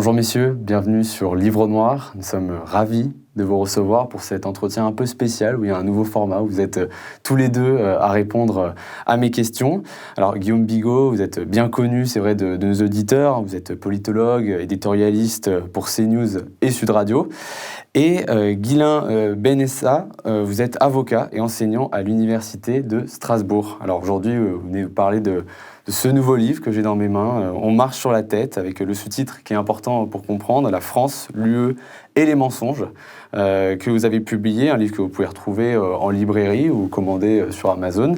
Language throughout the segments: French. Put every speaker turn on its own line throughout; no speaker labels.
Bonjour messieurs, bienvenue sur Livre Noir. Nous sommes ravis de vous recevoir pour cet entretien un peu spécial où il y a un nouveau format, où vous êtes tous les deux à répondre à mes questions. Alors Guillaume Bigot, vous êtes bien connu, c'est vrai, de nos auditeurs. Vous êtes politologue, éditorialiste pour CNews et Sud Radio. Et Guylain Benessa, vous êtes avocat et enseignant à l'Université de Strasbourg. Alors aujourd'hui, vous venez nous parler de ce nouveau livre que j'ai dans mes mains, On marche sur la tête, avec le sous-titre qui est important pour comprendre, La France, l'UE et les mensonges, que vous avez publié, un livre que vous pouvez retrouver en librairie ou commander sur Amazon.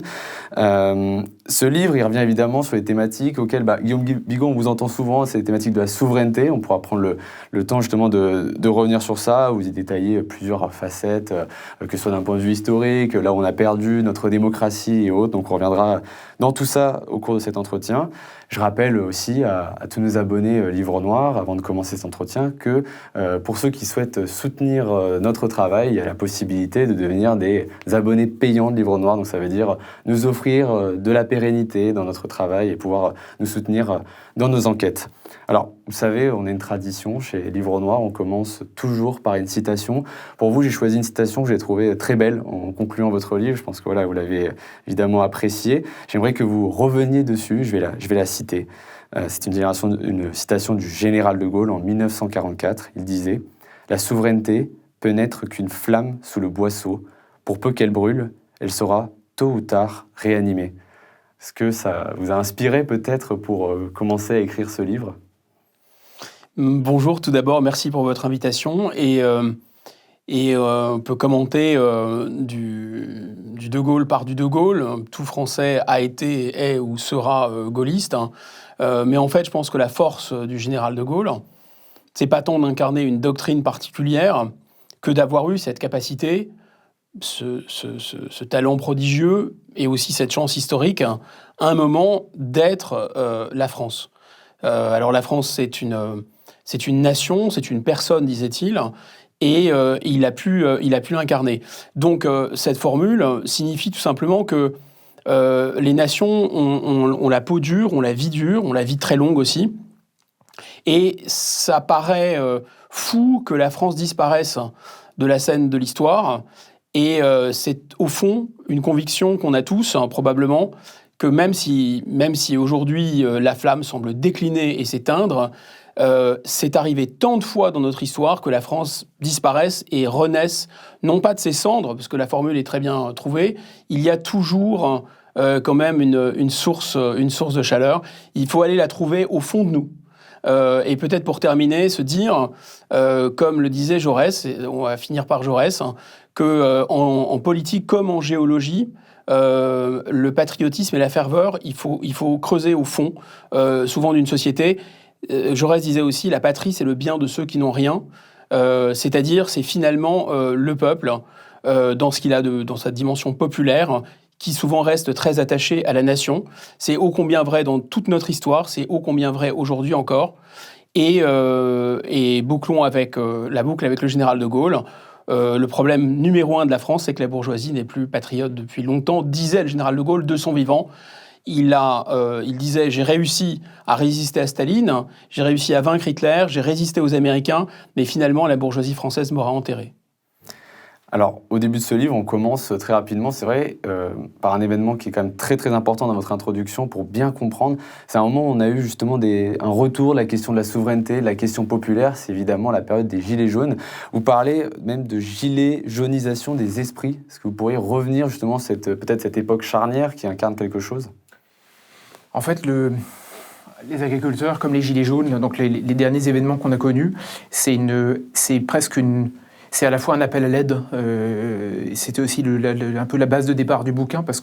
Ce livre, il revient évidemment sur les thématiques auxquelles Guillaume Bigot, on vous entend souvent, c'est les thématiques de la souveraineté. On pourra prendre le temps justement de revenir sur ça. Vous y détaillez plusieurs facettes, que ce soit d'un point de vue historique, là où on a perdu notre démocratie et autres. Donc on reviendra dans tout ça au cours de cet entretien. Je rappelle aussi à tous nos abonnés Livre Noir, avant de commencer cet entretien, que pour ceux qui souhaitent soutenir notre travail, il y a la possibilité de devenir des abonnés payants de Livre Noir. Donc ça veut dire nous offrir de la pérennité dans notre travail et pouvoir nous soutenir dans nos enquêtes. Alors, vous savez, on a une tradition chez Livre Noir, on commence toujours par une citation. Pour vous, j'ai choisi une citation que j'ai trouvée très belle en concluant votre livre. Je pense que voilà, vous l'avez évidemment appréciée. J'aimerais que vous reveniez dessus, je vais la citer. C'est une citation du général de Gaulle en 1944. Il disait « La souveraineté peut n'être qu'une flamme sous le boisseau. Pour peu qu'elle brûle, elle sera tôt ou tard réanimée. » Est-ce que ça vous a inspiré peut-être pour commencer à écrire ce livre ?
Bonjour, tout d'abord, merci pour votre invitation. Et on peut commenter du De Gaulle par du De Gaulle. Tout Français a été, est ou sera gaulliste. Mais en fait, je pense que la force du général de Gaulle, c'est pas tant d'incarner une doctrine particulière que d'avoir eu cette capacité, ce talent prodigieux et aussi cette chance historique, à un moment, d'être la France. Alors la France, c'est une nation, c'est une personne, disait-il, et il a pu l'incarner. Donc cette formule signifie tout simplement que les nations ont la peau dure, ont la vie très longue aussi, et ça paraît fou que la France disparaisse de la scène de l'histoire, et c'est au fond une conviction qu'on a tous, probablement, que même si aujourd'hui la flamme semble décliner et s'éteindre, c'est arrivé tant de fois dans notre histoire que la France disparaisse et renaisse, non pas de ses cendres, parce que la formule est très bien trouvée, il y a toujours quand même une source de chaleur. Il faut aller la trouver au fond de nous. Et peut-être pour terminer, se dire, comme le disait Jaurès, et on va finir par Jaurès, que en politique comme en géologie, le patriotisme et la ferveur, il faut creuser au fond, souvent d'une société. Jaurès disait aussi, la patrie, c'est le bien de ceux qui n'ont rien. C'est-à-dire, c'est finalement le peuple, dans ce qu'il a dans sa dimension populaire, qui souvent reste très attaché à la nation. C'est ô combien vrai dans toute notre histoire, c'est ô combien vrai aujourd'hui encore. Et bouclons avec la boucle avec le général de Gaulle. Le problème numéro 1 de la France, c'est que la bourgeoisie n'est plus patriote depuis longtemps, disait le général de Gaulle de son vivant. Il disait « J'ai réussi à résister à Staline, j'ai réussi à vaincre Hitler, j'ai résisté aux Américains, mais finalement la bourgeoisie française m'aura enterré. »
Alors, au début de ce livre, on commence très rapidement, c'est vrai, par un événement qui est quand même très très important dans votre introduction pour bien comprendre. C'est un moment où on a eu justement un retour de la question de la souveraineté, de la question populaire. C'est évidemment la période des Gilets jaunes. Vous parlez même de gilet jaunisation des esprits. Est-ce que vous pourriez revenir justement peut-être cette époque charnière qui incarne quelque chose ?
En fait, les agriculteurs, comme les Gilets jaunes, donc les derniers événements qu'on a connus, c'est à la fois un appel à l'aide. C'était aussi un peu la base de départ du bouquin, parce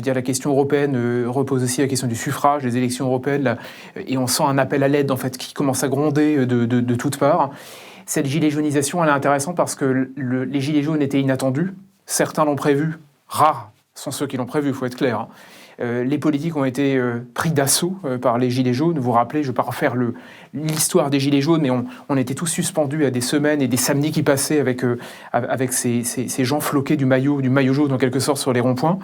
la question européenne repose aussi la question du suffrage, des élections européennes, et on sent un appel à l'aide en fait qui commence à gronder de toutes parts. Cette gilet jaunisation, elle est intéressante parce que les gilets jaunes étaient inattendus. Certains l'ont prévu, rares sont ceux qui l'ont prévu, il faut être clair. les politiques ont été pris d'assaut par les Gilets jaunes. Vous vous rappelez, je ne vais pas refaire l'histoire des Gilets jaunes, mais on était tous suspendus à des semaines et des samedis qui passaient avec ces gens floqués du maillot jaune en quelque sorte sur les ronds-points.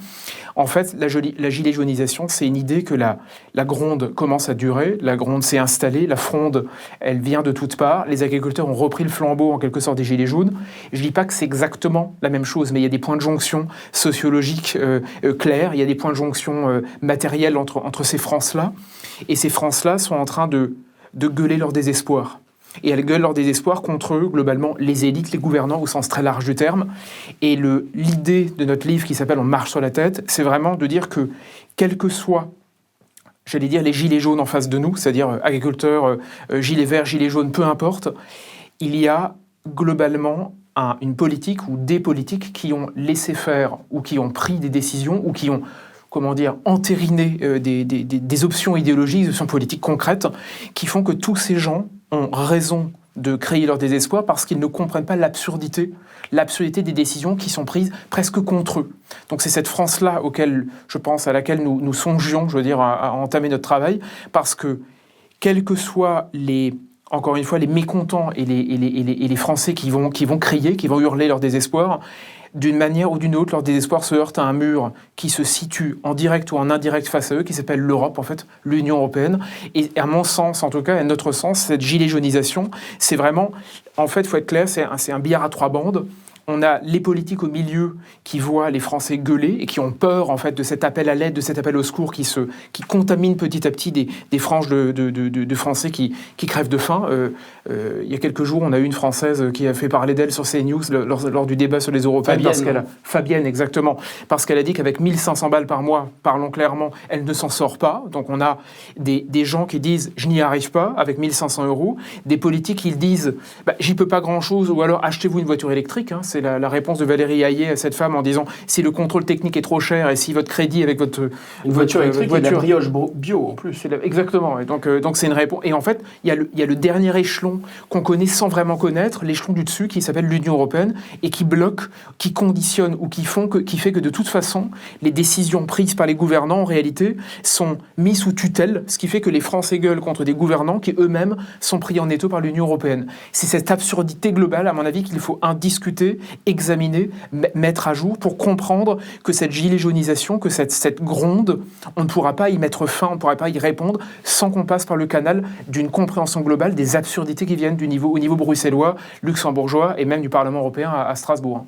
En fait, la gilet jaunisation, c'est une idée que la gronde commence à durer, la gronde s'est installée, la fronde, elle vient de toutes parts, les agriculteurs ont repris le flambeau en quelque sorte des Gilets jaunes. Je ne dis pas que c'est exactement la même chose, mais il y a des points de jonction sociologiques clairs, il y a des points de jonction matériels entre ces frances-là, et ces frances-là sont en train de gueuler leur désespoir. Et elles gueulent leur désespoir contre eux, globalement, les élites, les gouvernants, au sens très large du terme. Et l'idée de notre livre qui s'appelle « On marche sur la tête », c'est vraiment de dire que, quels que soient, j'allais dire, les gilets jaunes en face de nous, c'est-à-dire agriculteurs, gilets verts, gilets jaunes, peu importe, il y a globalement une politique ou des politiques qui ont laissé faire ou qui ont pris des décisions ou qui ont entériner des options idéologiques, des options politiques concrètes, qui font que tous ces gens ont raison de créer leur désespoir parce qu'ils ne comprennent pas l'absurdité des décisions qui sont prises presque contre eux. Donc c'est cette France-là à laquelle nous songions, à entamer notre travail, parce que quels que soient encore une fois, les mécontents et les Français qui vont crier, qui vont hurler leur désespoir, d'une manière ou d'une autre, leur désespoir se heurte à un mur qui se situe en direct ou en indirect face à eux, qui s'appelle l'Europe, en fait, l'Union européenne. Et à mon sens, en tout cas, à notre sens, cette gilet jaunisation, c'est vraiment, en fait, il faut être clair, c'est un billard à 3 bandes. On a les politiques au milieu qui voient les Français gueuler et qui ont peur en fait de cet appel à l'aide, de cet appel au secours qui contamine petit à petit des franges de Français qui crèvent de faim. Il y a quelques jours, on a eu une Française qui a fait parler d'elle sur CNews lors du débat sur les européennes. Fabienne, exactement. Parce qu'elle a dit qu'avec 1500 balles par mois, parlons clairement, elle ne s'en sort pas. Donc on a des gens qui disent « je n'y arrive pas » avec 1500 €. Des politiques qui disent « j'y peux pas grand-chose » ou alors « achetez-vous une voiture électrique ». C'est la réponse de Valérie Hayé à cette femme en disant si le contrôle technique est trop cher et si votre crédit avec
une voiture électrique et de la brioche bio en plus.
Exactement. Et donc c'est une réponse. Et en fait, il y a le dernier échelon qu'on connaît sans vraiment connaître, l'échelon du dessus qui s'appelle l'Union européenne et qui bloque, qui conditionne ou qui fait que de toute façon, les décisions prises par les gouvernants en réalité sont mises sous tutelle, ce qui fait que les Français gueulent contre des gouvernants qui eux-mêmes sont pris en étau par l'Union européenne. C'est cette absurdité globale, à mon avis, qu'il faut discuter, examiner, mettre à jour pour comprendre que cette gilet jaunisation, que cette gronde, on ne pourra pas y mettre fin, on ne pourra pas y répondre sans qu'on passe par le canal d'une compréhension globale des absurdités qui viennent au niveau bruxellois, luxembourgeois et même du Parlement européen à Strasbourg.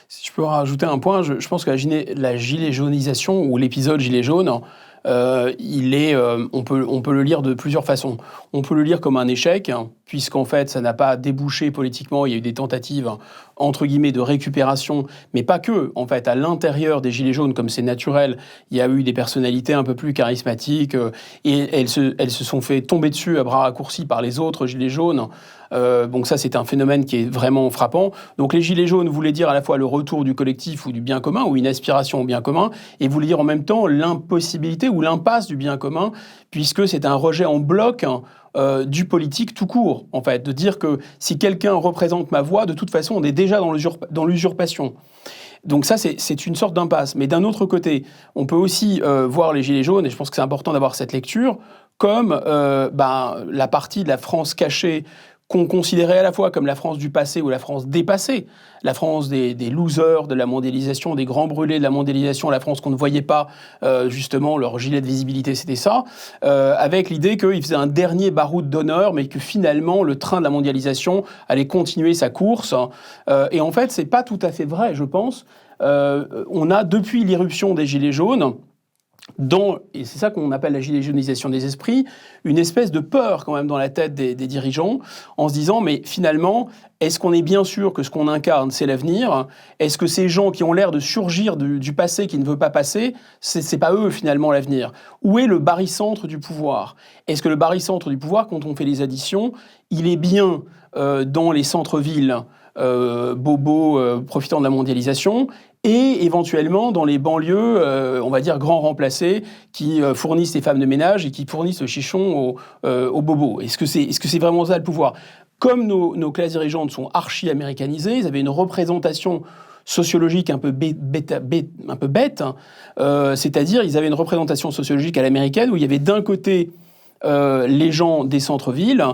Si je peux rajouter un point, je pense que la gilet jaunisation ou l'épisode gilet jaune, on peut le lire de plusieurs façons. On peut le lire comme un échec, puisqu'en fait, ça n'a pas débouché politiquement. Il y a eu des tentatives, entre guillemets, de récupération, mais pas que. En fait, à l'intérieur des Gilets jaunes, comme c'est naturel, il y a eu des personnalités un peu plus charismatiques, et elles se sont fait tomber dessus à bras raccourcis par les autres Gilets jaunes. Donc ça, c'est un phénomène qui est vraiment frappant. Donc les Gilets jaunes voulaient dire à la fois le retour du collectif ou du bien commun, ou une aspiration au bien commun, et voulaient dire en même temps l'impossibilité ou l'impasse du bien commun, puisque c'est un rejet en bloc du politique tout court, en fait, de dire que si quelqu'un représente ma voix, de toute façon, on est déjà dans l'usurpation. Donc ça, c'est une sorte d'impasse. Mais d'un autre côté, on peut aussi voir les Gilets jaunes, et je pense que c'est important d'avoir cette lecture, comme la partie de la France cachée qu'on considérait à la fois comme la France du passé ou la France dépassée, la France des losers de la mondialisation, des grands brûlés de la mondialisation, la France qu'on ne voyait pas, justement, leur gilet de visibilité, c'était ça, avec l'idée qu'ils faisaient un dernier baroud d'honneur, mais que finalement, le train de la mondialisation allait continuer sa course. Et en fait, c'est pas tout à fait vrai, je pense. On a, depuis l'irruption des Gilets jaunes, et c'est ça qu'on appelle la gilet jaunisation des esprits, une espèce de peur quand même dans la tête des dirigeants, en se disant, mais finalement, est-ce qu'on est bien sûr que ce qu'on incarne, c'est l'avenir ? Est-ce que ces gens qui ont l'air de surgir du passé qui ne veut pas passer, c'est pas eux finalement l'avenir ? Où est le barycentre du pouvoir ? Est-ce que le barycentre du pouvoir, quand on fait les additions, il est bien dans les centres-villes bobos profitant de la mondialisation, et éventuellement dans les banlieues, on va dire grands remplacés, qui fournissent les femmes de ménage et qui fournissent le chichon aux bobos. Est-ce que c'est vraiment ça le pouvoir ? Comme nos classes dirigeantes sont archi-américanisées, ils avaient une représentation sociologique un peu bête, c'est-à-dire ils avaient une représentation sociologique à l'américaine où il y avait d'un côté les gens des centres-villes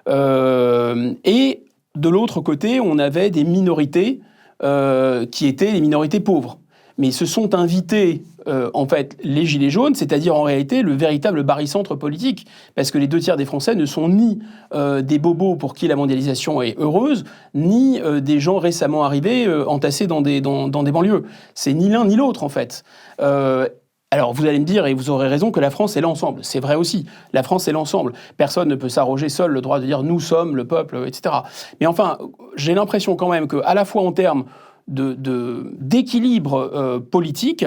et de l'autre côté, on avait des minorités qui étaient les minorités pauvres. Mais se sont invités, en fait, les Gilets jaunes, c'est-à-dire en réalité le véritable barycentre politique, parce que les 2 tiers des Français ne sont ni des bobos pour qui la mondialisation est heureuse, ni des gens récemment arrivés entassés dans des banlieues. C'est ni l'un ni l'autre, en fait. Alors, vous allez me dire, et vous aurez raison, que la France est l'ensemble. C'est vrai aussi. La France est l'ensemble. Personne ne peut s'arroger seul le droit de dire « nous sommes le peuple », etc. Mais enfin, j'ai l'impression quand même qu'à la fois en termes d'équilibre politique,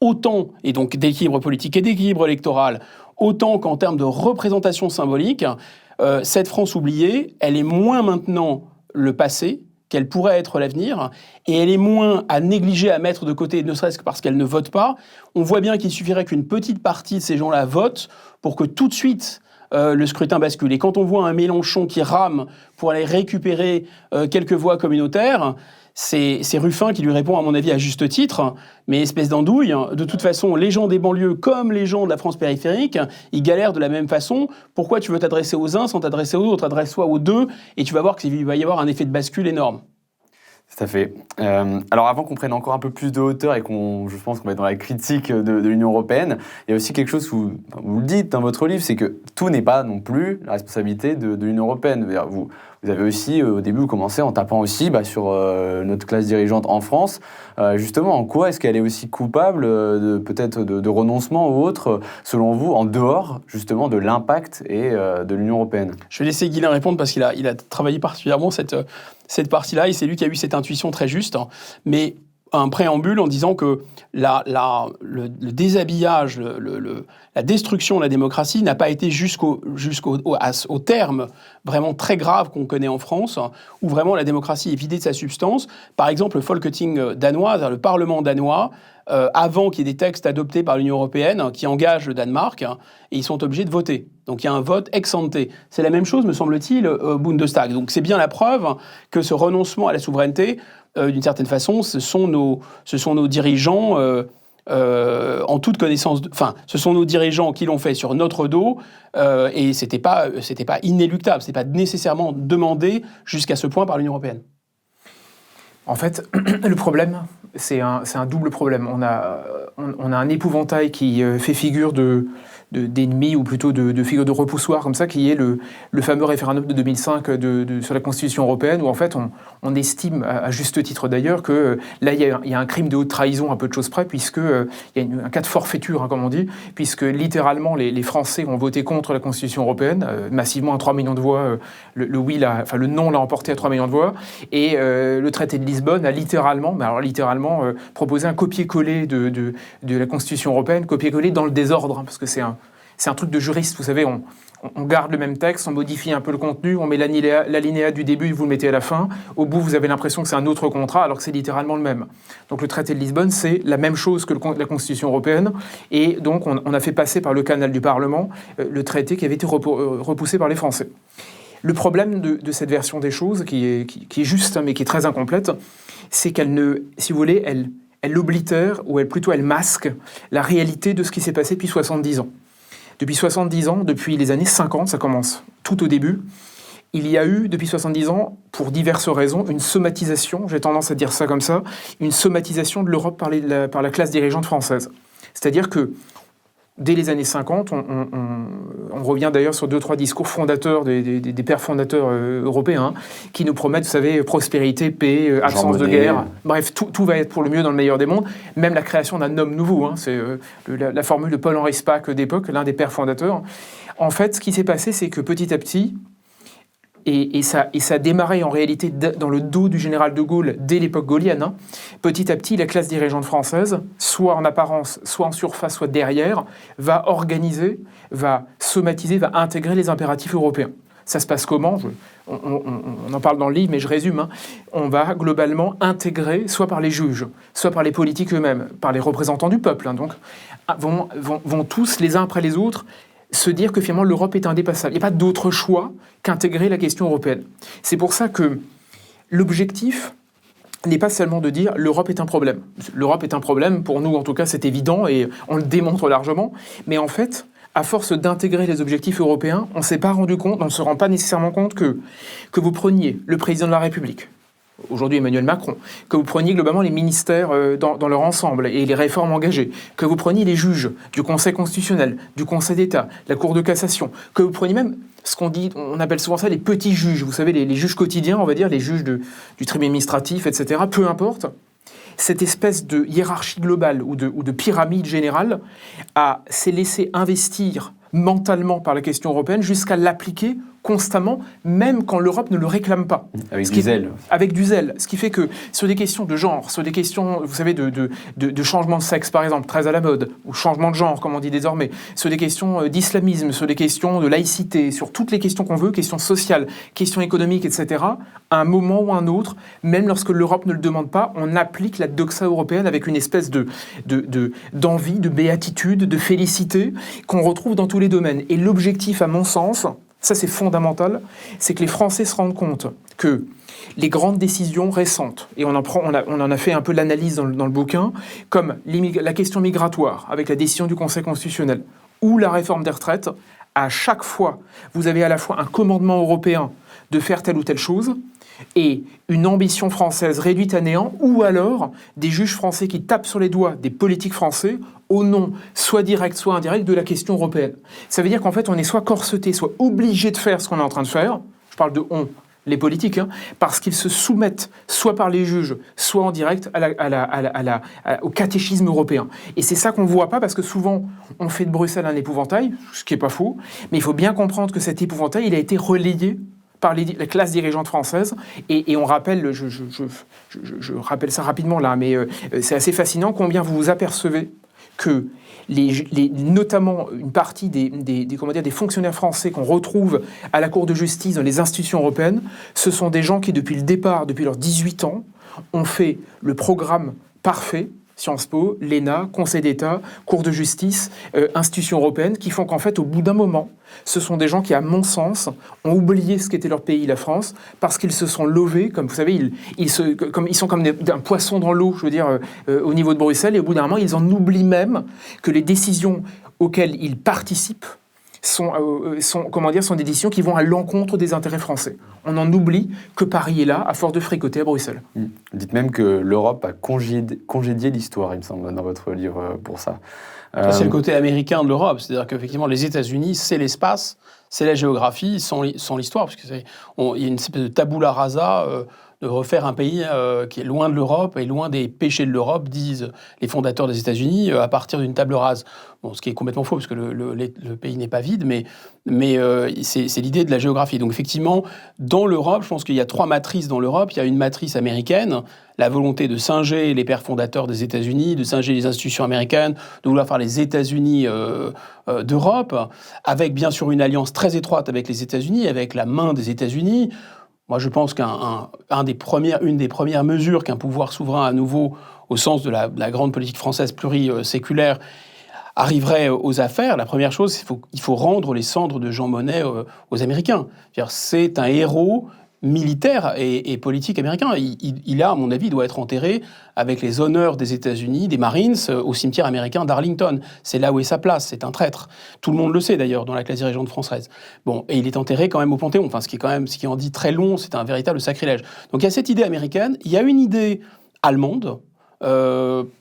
autant, et donc d'équilibre politique et d'équilibre électoral, autant qu'en termes de représentation symbolique, cette France oubliée, elle est moins maintenant le passé qu'elle pourrait être l'avenir, et elle est moins à négliger, à mettre de côté, ne serait-ce que parce qu'elle ne vote pas. On voit bien qu'il suffirait qu'une petite partie de ces gens-là votent pour que tout de suite le scrutin bascule. Et quand on voit un Mélenchon qui rame pour aller récupérer quelques voix communautaires, c'est Ruffin qui lui répond, à mon avis, à juste titre, mais espèce d'andouille. De toute façon, les gens des banlieues, comme les gens de la France périphérique, ils galèrent de la même façon. Pourquoi tu veux t'adresser aux uns sans t'adresser aux autres? Adresse-toi aux deux, et tu vas voir qu'il va y avoir un effet de bascule énorme.
Tout à fait. Alors avant qu'on prenne encore un peu plus de hauteur et je pense qu'on va être dans la critique de l'Union européenne, il y a aussi quelque chose où vous le dites dans votre livre, c'est que tout n'est pas non plus la responsabilité de l'Union européenne. Vous avez aussi, au début, vous commencez en tapant aussi sur notre classe dirigeante en France. Justement, en quoi est-ce qu'elle est aussi coupable peut-être de renoncement ou autre, selon vous, en dehors justement de l'impact et de l'Union européenne?
Je vais laisser Guylain répondre parce qu'il a travaillé particulièrement cette partie-là, et c'est lui qui a eu cette intuition très juste. Mais un préambule en disant que le déshabillage, la destruction de la démocratie n'a pas été jusqu'au terme vraiment très grave qu'on connaît en France, où vraiment la démocratie est vidée de sa substance. Par exemple, le Folketing danois, le Parlement danois, avant qu'il y ait des textes adoptés par l'Union européenne qui engagent le Danemark, et ils sont obligés de voter. Donc il y a un vote ex ante. C'est la même chose, me semble-t-il, au Bundestag. Donc c'est bien la preuve que ce renoncement à la souveraineté, d'une certaine façon, ce sont nos dirigeants en toute connaissance... ce sont nos dirigeants qui l'ont fait sur notre dos, et c'était pas inéluctable, c'était pas nécessairement demandé jusqu'à ce point par l'Union européenne.
En fait, le problème, c'est un double problème. On a un épouvantail qui fait figure d'ennemi, ou plutôt de figure de repoussoir, comme ça, qui est le fameux référendum de 2005 sur la Constitution européenne, où en fait on estime, à juste titre d'ailleurs, que là il y a un crime de haute trahison à peu de choses près, puisque il y a un cas de forfaiture, comme on dit, puisque littéralement les Français ont voté contre la Constitution européenne, massivement à 3 millions de voix, le non l'a emporté à 3 millions de voix, et le traité de Lisbonne a littéralement proposé un copier-coller de la Constitution européenne, copier-coller dans le désordre, parce que c'est un truc de juriste, vous savez, on garde le même texte, on modifie un peu le contenu, on met l'alinéa du début, vous le mettez à la fin, au bout vous avez l'impression que c'est un autre contrat alors que c'est littéralement le même. Donc le traité de Lisbonne, c'est la même chose que la Constitution européenne, et donc on a fait passer par le canal du Parlement le traité qui avait été repoussé par les Français. Le problème de cette version des choses, qui est juste, mais qui est très incomplète, c'est qu'elle si vous voulez, elle oblitère, ou plutôt elle masque la réalité de ce qui s'est passé depuis 70 ans. Depuis 70 ans, depuis les années 50, ça commence tout au début, il y a eu, depuis 70 ans, pour diverses raisons, une somatisation, j'ai tendance à dire ça comme ça, une somatisation de l'Europe par la classe dirigeante française. C'est-à-dire que, dès les années 50, on revient d'ailleurs sur 2-3 discours fondateurs des pères fondateurs européens qui nous promettent, vous savez, prospérité, paix, absence de guerre. Bref, tout va être pour le mieux dans le meilleur des mondes. Même la création d'un homme nouveau, c'est la formule de Paul-Henri Spaak d'époque, l'un des pères fondateurs. En fait, ce qui s'est passé, c'est que petit à petit, et ça a démarré en réalité dans le dos du général de Gaulle dès l'époque gaullienne. Petit à petit, la classe dirigeante française, soit en apparence, soit en surface, soit derrière, va organiser, va somatiser, va intégrer les impératifs européens. Ça se passe comment ? On en parle dans le livre, mais je résume. On va globalement intégrer, soit par les juges, soit par les politiques eux-mêmes, par les représentants du peuple. Donc, vont tous, les uns après les autres, se dire que finalement l'Europe est indépassable. Il n'y a pas d'autre choix qu'intégrer la question européenne. C'est pour ça que l'objectif, n'est pas seulement de dire l'Europe est un problème. L'Europe est un problème, pour nous en tout cas c'est évident et on le démontre largement, mais en fait, à force d'intégrer les objectifs européens, on ne se rend pas nécessairement compte que vous preniez le président de la République, aujourd'hui Emmanuel Macron, que vous preniez globalement les ministères dans leur ensemble et les réformes engagées, que vous preniez les juges du Conseil constitutionnel, du Conseil d'État, la Cour de cassation, que vous preniez même ce on appelle souvent ça les petits juges, vous savez, les juges quotidiens, on va dire, les juges du tribunal administratif, etc., peu importe, cette espèce de hiérarchie globale ou de pyramide générale s'est laissée investir mentalement par la question européenne jusqu'à l'appliquer constamment, même quand l'Europe ne le réclame pas.
Avec du zèle.
Avec du zèle. Ce qui fait que sur des questions de genre, sur des questions, vous savez, de changement de sexe, par exemple, très à la mode, ou changement de genre, comme on dit désormais, sur des questions d'islamisme, sur des questions de laïcité, sur toutes les questions qu'on veut, questions sociales, questions économiques, etc., à un moment ou un autre, même lorsque l'Europe ne le demande pas, on applique la doxa européenne avec une espèce d'envie, de béatitude, de félicité qu'on retrouve dans tous les domaines. Et l'objectif, à mon sens, ça c'est fondamental, c'est que les Français se rendent compte que les grandes décisions récentes, et on en a fait un peu l'analyse dans le bouquin, comme la question migratoire, avec la décision du Conseil constitutionnel, ou la réforme des retraites, à chaque fois, vous avez à la fois un commandement européen de faire telle ou telle chose, et une ambition française réduite à néant, ou alors des juges français qui tapent sur les doigts des politiques français au nom, soit direct, soit indirect, de la question européenne. Ça veut dire qu'en fait, on est soit corseté, soit obligé de faire ce qu'on est en train de faire. Je parle de on, les politiques, parce qu'ils se soumettent, soit par les juges, soit en direct, au catéchisme européen. Et c'est ça qu'on ne voit pas, parce que souvent, on fait de Bruxelles un épouvantail, ce qui n'est pas faux, mais il faut bien comprendre que cet épouvantail, il a été relayé par les classes dirigeantes françaises, et on rappelle, je rappelle ça rapidement là, mais c'est assez fascinant combien vous vous apercevez que notamment une partie des fonctionnaires français qu'on retrouve à la Cour de justice, dans les institutions européennes, ce sont des gens qui, depuis le départ, depuis leurs 18 ans, ont fait le programme parfait, Sciences Po, l'ENA, Conseil d'État, Cour de justice, institutions européennes, qui font qu'en fait, au bout d'un moment, ce sont des gens qui, à mon sens, ont oublié ce qu'était leur pays, la France, parce qu'ils se sont levés, comme vous savez, ils sont comme un poisson dans l'eau, je veux dire, au niveau de Bruxelles, et au bout d'un moment, ils en oublient même que les décisions auxquelles ils participent sont des décisions qui vont à l'encontre des intérêts français. On en oublie que Paris est là, à force de fricoter à Bruxelles.
Vous dites même que l'Europe a congédié l'histoire, il me semble, dans votre livre, pour ça.
Ça, c'est le côté américain de l'Europe. C'est-à-dire qu'effectivement, les États-Unis, c'est l'espace, c'est la géographie, sans l'histoire. Parce qu'il y a une espèce de tabula rasa de refaire un pays qui est loin de l'Europe et loin des péchés de l'Europe, disent les fondateurs des États-Unis, à partir d'une table rase. Bon, ce qui est complètement faux, parce que le pays n'est pas vide, mais c'est l'idée de la géographie. Donc effectivement, dans l'Europe, je pense qu'il y a 3 matrices dans l'Europe. Il y a une matrice américaine, la volonté de singer les pères fondateurs des États-Unis, de singer les institutions américaines, de vouloir faire les États-Unis d'Europe, avec bien sûr une alliance très étroite avec les États-Unis, avec la main des États-Unis. Moi, je pense une des premières mesures qu'un pouvoir souverain à nouveau, au sens de la grande politique française pluriséculaire, arriverait aux affaires, la première chose, il faut rendre les cendres de Jean Monnet aux Américains. C'est un héros militaire et politique américain. Il a, à mon avis, doit être enterré avec les honneurs des États-Unis, des Marines, au cimetière américain d'Arlington. C'est là où est sa place, c'est un traître. Tout le monde le sait d'ailleurs dans la classe dirigeante française. Bon, et il est enterré quand même au Panthéon. Enfin, ce qui en dit très long, c'est un véritable sacrilège. Donc il y a cette idée américaine, il y a une idée allemande,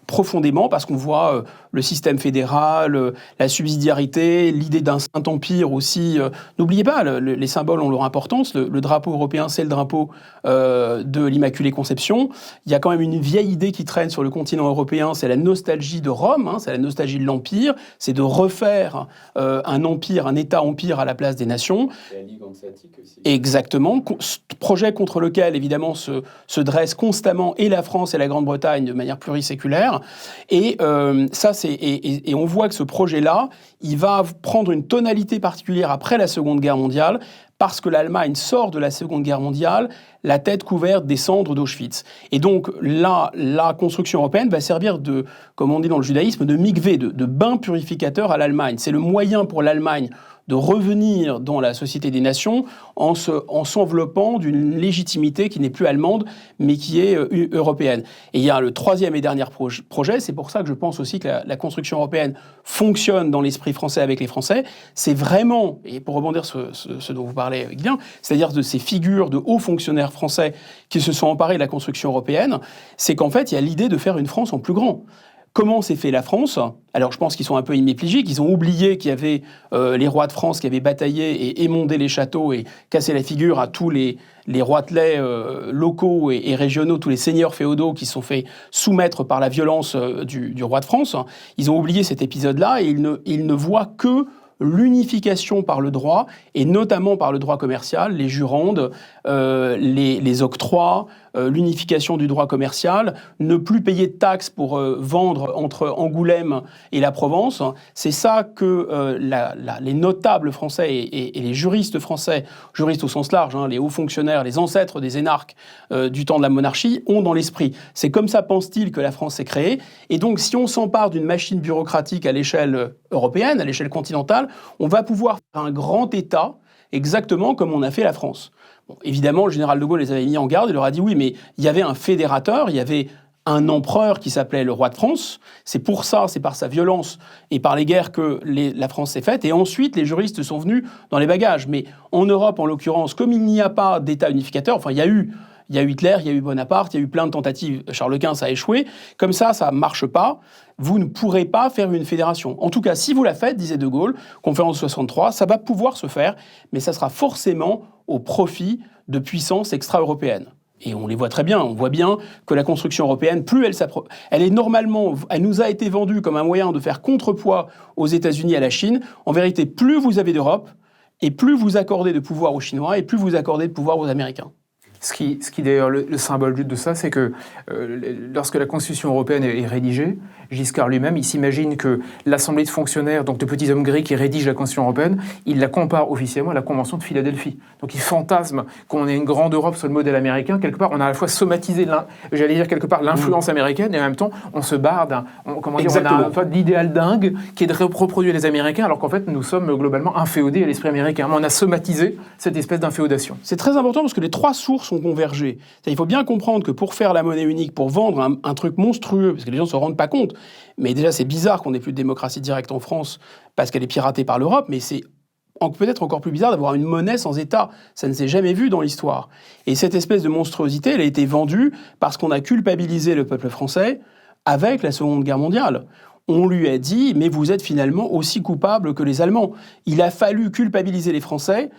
profondément, parce qu'on voit le système fédéral, la subsidiarité, l'idée d'un Saint-Empire aussi. N'oubliez pas, les symboles ont leur importance. Le drapeau européen, c'est le drapeau de l'Immaculée Conception. Il y a quand même une vieille idée qui traîne sur le continent européen, c'est la nostalgie de Rome, c'est la nostalgie de l'Empire, c'est de refaire un empire, un État-empire à la place des nations.
Et la Ligue hanséatique aussi.
Exactement. Projet contre lequel, évidemment, se dressent constamment et la France et la Grande-Bretagne de manière pluriséculaire. Et et on voit que ce projet-là, il va prendre une tonalité particulière après la Seconde Guerre mondiale, parce que l'Allemagne sort de la Seconde Guerre mondiale la tête couverte des cendres d'Auschwitz. Et donc là, la construction européenne va servir de, comme on dit dans le judaïsme, de mikvé, de bain purificateur à l'Allemagne. C'est le moyen pour l'Allemagne de revenir dans la société des nations en s'enveloppant d'une légitimité qui n'est plus allemande, mais qui est européenne. Et il y a le troisième et dernier projet, c'est pour ça que je pense aussi que la construction européenne fonctionne dans l'esprit français avec les Français, c'est vraiment, et pour rebondir sur ce dont vous parlez, Guilain, c'est-à-dire de ces figures de hauts fonctionnaires français qui se sont emparés de la construction européenne, c'est qu'en fait, il y a l'idée de faire une France en plus grand. Comment s'est fait la France ? Alors, je pense qu'ils sont un peu hémiplégiques. Ils ont oublié qu'il y avait les rois de France qui avaient bataillé et émondé les châteaux et cassé la figure à tous les roitelets locaux et régionaux, tous les seigneurs féodaux qui se sont fait soumettre par la violence du roi de France. Ils ont oublié cet épisode-là et ils ne voient que l'unification par le droit, et notamment par le droit commercial, les jurandes, les octrois, l'unification du droit commercial, ne plus payer de taxes pour vendre entre Angoulême et la Provence. C'est ça que les notables français et les juristes français, juristes au sens large, les hauts fonctionnaires, les ancêtres des énarques du temps de la monarchie, ont dans l'esprit. C'est comme ça, pense-t-il, que la France s'est créée. Et donc, si on s'empare d'une machine bureaucratique à l'échelle européenne, à l'échelle continentale, on va pouvoir faire un grand État, exactement comme on a fait la France. Bon, évidemment, le général de Gaulle les avait mis en garde, il leur a dit oui, mais il y avait un fédérateur, il y avait un empereur qui s'appelait le roi de France. C'est pour ça, c'est par sa violence et par les guerres que la France s'est faite. Et ensuite, les juristes sont venus dans les bagages. Mais en Europe, en l'occurrence, comme il n'y a pas d'État unificateur, enfin, il y a eu Hitler, il y a eu Bonaparte, il y a eu plein de tentatives. Charles Quint, ça a échoué. Comme ça ne marche pas. Vous ne pourrez pas faire une fédération. En tout cas, si vous la faites, disait de Gaulle, conférence de 63, ça va pouvoir se faire, mais ça sera forcément au profit de puissances extra-européennes. Et on les voit très bien. On voit bien que la construction européenne, plus elle est normalement, elle nous a été vendue comme un moyen de faire contrepoids aux États-Unis et à la Chine. En vérité, plus vous avez d'Europe, et plus vous accordez de pouvoir aux Chinois, et plus vous accordez de pouvoir aux Américains.
Ce qui d'ailleurs, le symbole de ça, c'est que lorsque la Constitution européenne est rédigée, Giscard lui-même, il s'imagine que l'Assemblée de fonctionnaires, donc de petits hommes gris qui rédigent la Constitution européenne, il la compare officiellement à la Convention de Philadelphie. Donc il fantasme qu'on ait une grande Europe sur le modèle américain. Quelque part, on a à la fois somatisé, l'influence américaine, et en même temps, on se barre on a l'idéal dingue qui est de reproduire les Américains, alors qu'en fait, nous sommes globalement inféodés à l'esprit américain. Mais on a somatisé cette espèce d'inféodation.
C'est très important parce que les trois sources ont convergé. Il faut bien comprendre que pour faire la monnaie unique, pour vendre un truc monstrueux, parce que les gens ne se rendent pas compte, mais déjà c'est bizarre qu'on n'ait plus de démocratie directe en France parce qu'elle est piratée par l'Europe, mais c'est peut-être encore plus bizarre d'avoir une monnaie sans État. Ça ne s'est jamais vu dans l'histoire. Et cette espèce de monstruosité, elle a été vendue parce qu'on a culpabilisé le peuple français avec la Seconde Guerre mondiale. On lui a dit, mais vous êtes finalement aussi coupable que les Allemands. Il a fallu culpabiliser les Français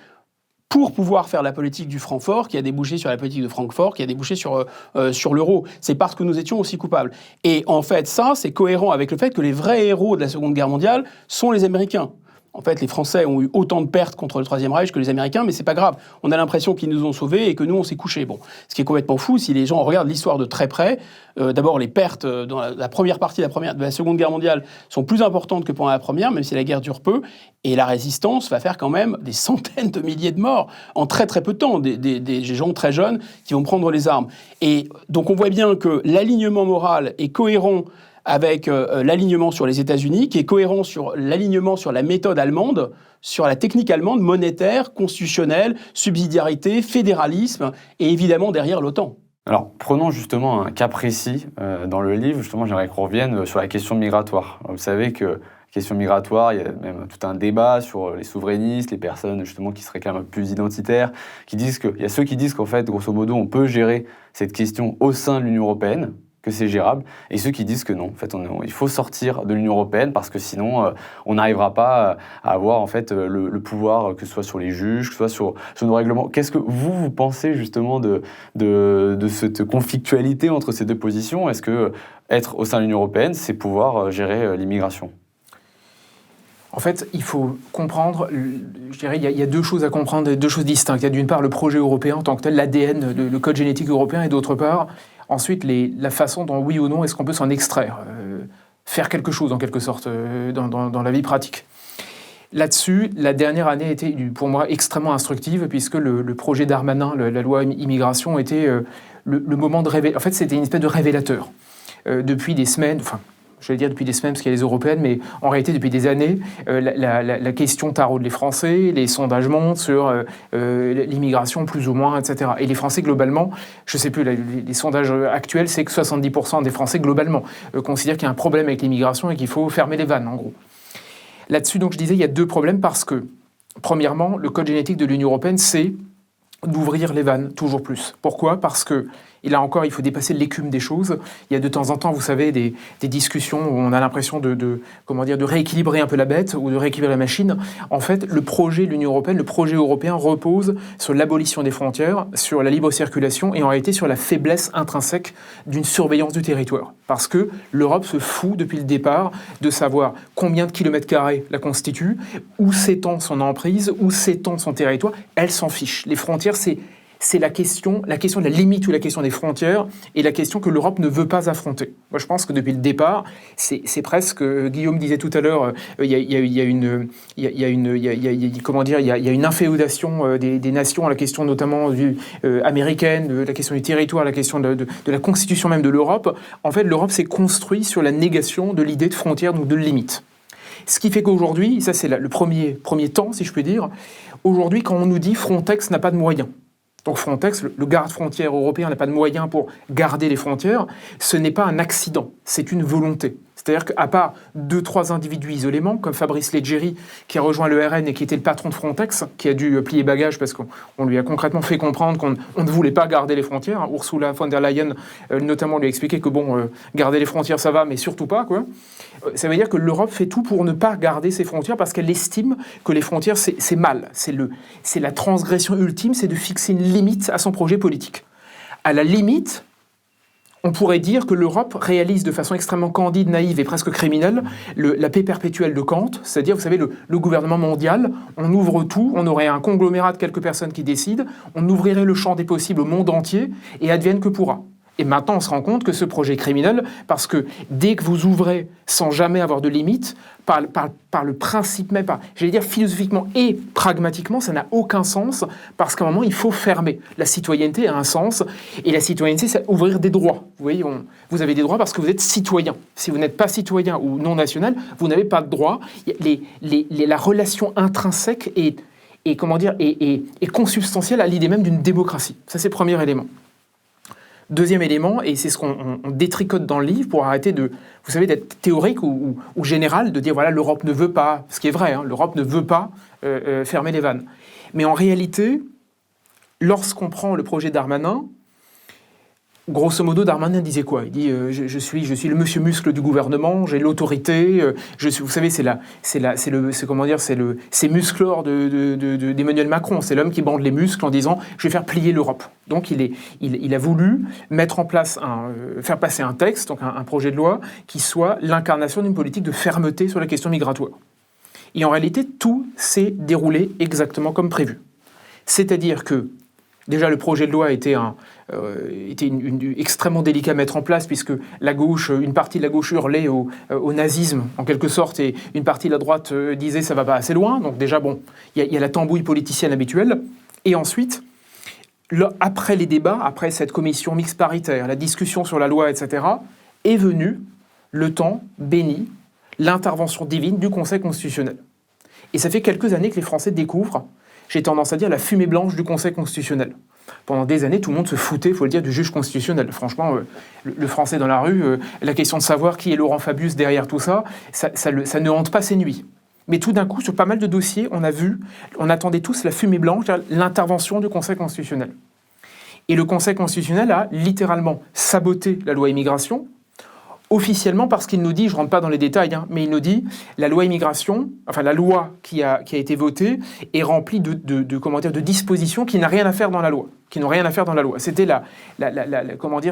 pour pouvoir faire la politique du Francfort, qui a débouché sur la politique de Francfort, qui a débouché sur l'euro. C'est parce que nous étions aussi coupables. Et en fait, ça, c'est cohérent avec le fait que les vrais héros de la Seconde Guerre mondiale sont les Américains. En fait, les Français ont eu autant de pertes contre le Troisième Reich que les Américains, mais c'est pas grave. On a l'impression qu'ils nous ont sauvés et que nous, on s'est couchés. Bon, ce qui est complètement fou, si les gens regardent l'histoire de très près, d'abord, les pertes dans la première partie de la Seconde Guerre mondiale sont plus importantes que pendant la première, même si la guerre dure peu, et la résistance va faire quand même des centaines de milliers de morts en très très peu de temps, des gens très jeunes qui vont prendre les armes. Et donc, on voit bien que l'alignement moral est cohérent avec l'alignement sur les États-Unis, qui est cohérent sur l'alignement sur la méthode allemande, sur la technique allemande, monétaire, constitutionnelle, subsidiarité, fédéralisme, et évidemment derrière l'OTAN.
Alors, prenons justement un cas précis dans le livre. Justement, j'aimerais qu'on revienne sur la question migratoire. Vous savez que la question migratoire, il y a même tout un débat sur les souverainistes, les personnes justement qui seraient quand même plus identitaires, il y a ceux qui disent qu'en fait, grosso modo, on peut gérer cette question au sein de l'Union européenne, que c'est gérable, et ceux qui disent que non, en fait, il faut sortir de l'Union européenne parce que sinon, on n'arrivera pas à avoir en fait le pouvoir, que ce soit sur les juges, que ce soit sur nos règlements. Qu'est-ce que vous pensez justement de cette conflictualité entre ces deux positions ? Est-ce que être au sein de l'Union européenne, c'est pouvoir gérer l'immigration ?
En fait, il faut comprendre, je dirais, il y a deux choses à comprendre, deux choses distinctes. Il y a d'une part le projet européen en tant que tel, l'ADN, le code génétique européen, et d'autre part, ensuite, la façon dont, oui ou non, est-ce qu'on peut s'en extraire, faire quelque chose, en quelque sorte, dans la vie pratique. Là-dessus, la dernière année était, pour moi, extrêmement instructive, puisque le projet Darmanin, la loi immigration, était le moment de révéler. En fait, c'était une espèce de révélateur. Depuis des semaines, j'allais dire depuis des semaines parce qu'il y a les européennes, mais en réalité depuis des années, la question taraude les Français, les sondages montent sur l'immigration plus ou moins, etc. Et les Français globalement, je ne sais plus, les sondages actuels, c'est que 70% des Français globalement considèrent qu'il y a un problème avec l'immigration et qu'il faut fermer les vannes en gros. Là-dessus, donc je disais, il y a deux problèmes parce que, premièrement, le code génétique de l'Union européenne, c'est d'ouvrir les vannes toujours plus. Pourquoi ? Parce que, et là encore, il faut dépasser l'écume des choses. Il y a de temps en temps, vous savez, des discussions où on a l'impression de rééquilibrer un peu la bête ou de rééquilibrer la machine. En fait, le projet de l'Union européenne, le projet européen repose sur l'abolition des frontières, sur la libre circulation et en réalité sur la faiblesse intrinsèque d'une surveillance du territoire. Parce que l'Europe se fout depuis le départ de savoir combien de kilomètres carrés la constitue, où s'étend son emprise, où s'étend son territoire. Elle s'en fiche. Les frontières, c'est la question de la limite ou la question des frontières et la question que l'Europe ne veut pas affronter. Moi, je pense que depuis le départ, c'est presque, Guillaume disait tout à l'heure, il y a une inféodation des nations à la question notamment américaine, de la question du territoire, la question de la constitution même de l'Europe. En fait, l'Europe s'est construite sur la négation de l'idée de frontières, donc de limites. Ce qui fait qu'aujourd'hui, ça c'est le premier temps, si je puis dire, aujourd'hui, quand on nous dit Frontex n'a pas de moyens, donc Frontex, le garde-frontière européen n'a pas de moyens pour garder les frontières, ce n'est pas un accident, c'est une volonté. C'est-à-dire qu'à part 2-3 individus isolément, comme Fabrice Leggeri, qui a rejoint le RN et qui était le patron de Frontex, qui a dû plier bagages parce qu'on lui a concrètement fait comprendre qu'on ne voulait pas garder les frontières. Ursula von der Leyen, notamment, lui a expliqué que garder les frontières, ça va, mais surtout pas, quoi. Ça veut dire que l'Europe fait tout pour ne pas garder ses frontières parce qu'elle estime que les frontières, c'est mal. C'est la transgression ultime, c'est de fixer une limite à son projet politique. À la limite, on pourrait dire que l'Europe réalise de façon extrêmement candide, naïve et presque criminelle la paix perpétuelle de Kant, c'est-à-dire, vous savez, le gouvernement mondial, on ouvre tout, on aurait un conglomérat de quelques personnes qui décident, on ouvrirait le champ des possibles au monde entier et advienne que pourra. Et maintenant, on se rend compte que ce projet est criminel parce que dès que vous ouvrez sans jamais avoir de limite, par le principe même, j'allais dire philosophiquement et pragmatiquement, ça n'a aucun sens parce qu'à un moment, il faut fermer. La citoyenneté a un sens et la citoyenneté, c'est ouvrir des droits. Vous voyez, vous avez des droits parce que vous êtes citoyen. Si vous n'êtes pas citoyen ou non national, vous n'avez pas de droits. La relation intrinsèque est consubstantielle à l'idée même d'une démocratie. Ça, c'est le premier élément. Deuxième élément, et c'est ce qu'on détricote dans le livre pour arrêter d'être théorique ou général, de dire voilà, l'Europe ne veut pas, ce qui est vrai, l'Europe ne veut pas fermer les vannes. Mais en réalité, lorsqu'on prend le projet Darmanin, grosso modo, Darmanin disait quoi ? Il dit je suis le monsieur muscle du gouvernement, j'ai l'autorité. Vous savez, c'est musclor d'Emmanuel Macron. C'est l'homme qui bande les muscles en disant je vais faire plier l'Europe. Donc il a voulu mettre en place faire passer un texte, donc un projet de loi qui soit l'incarnation d'une politique de fermeté sur la question migratoire. Et en réalité, tout s'est déroulé exactement comme prévu. C'est-à-dire que déjà, le projet de loi était extrêmement délicat à mettre en place puisque une partie de la gauche hurlait au nazisme, en quelque sorte, et une partie de la droite disait ça va pas assez loin. Donc déjà, il y a la tambouille politicienne habituelle. Et ensuite, après les débats, après cette commission mixte paritaire, la discussion sur la loi, etc., est venu le temps béni, l'intervention divine du Conseil constitutionnel. Et ça fait quelques années que les Français découvrent, j'ai tendance à dire, la fumée blanche du Conseil constitutionnel. Pendant des années, tout le monde se foutait, il faut le dire, du juge constitutionnel. Franchement, le Français dans la rue, la question de savoir qui est Laurent Fabius derrière tout ça, ça ne hante pas ses nuits. Mais tout d'un coup, sur pas mal de dossiers, on attendait tous la fumée blanche, l'intervention du Conseil constitutionnel. Et le Conseil constitutionnel a littéralement saboté la loi immigration, officiellement parce qu'il nous dit, je ne rentre pas dans les détails, mais il nous dit la loi immigration, enfin la loi qui a été votée est remplie de dispositions qui n'ont rien à faire dans la loi. C'était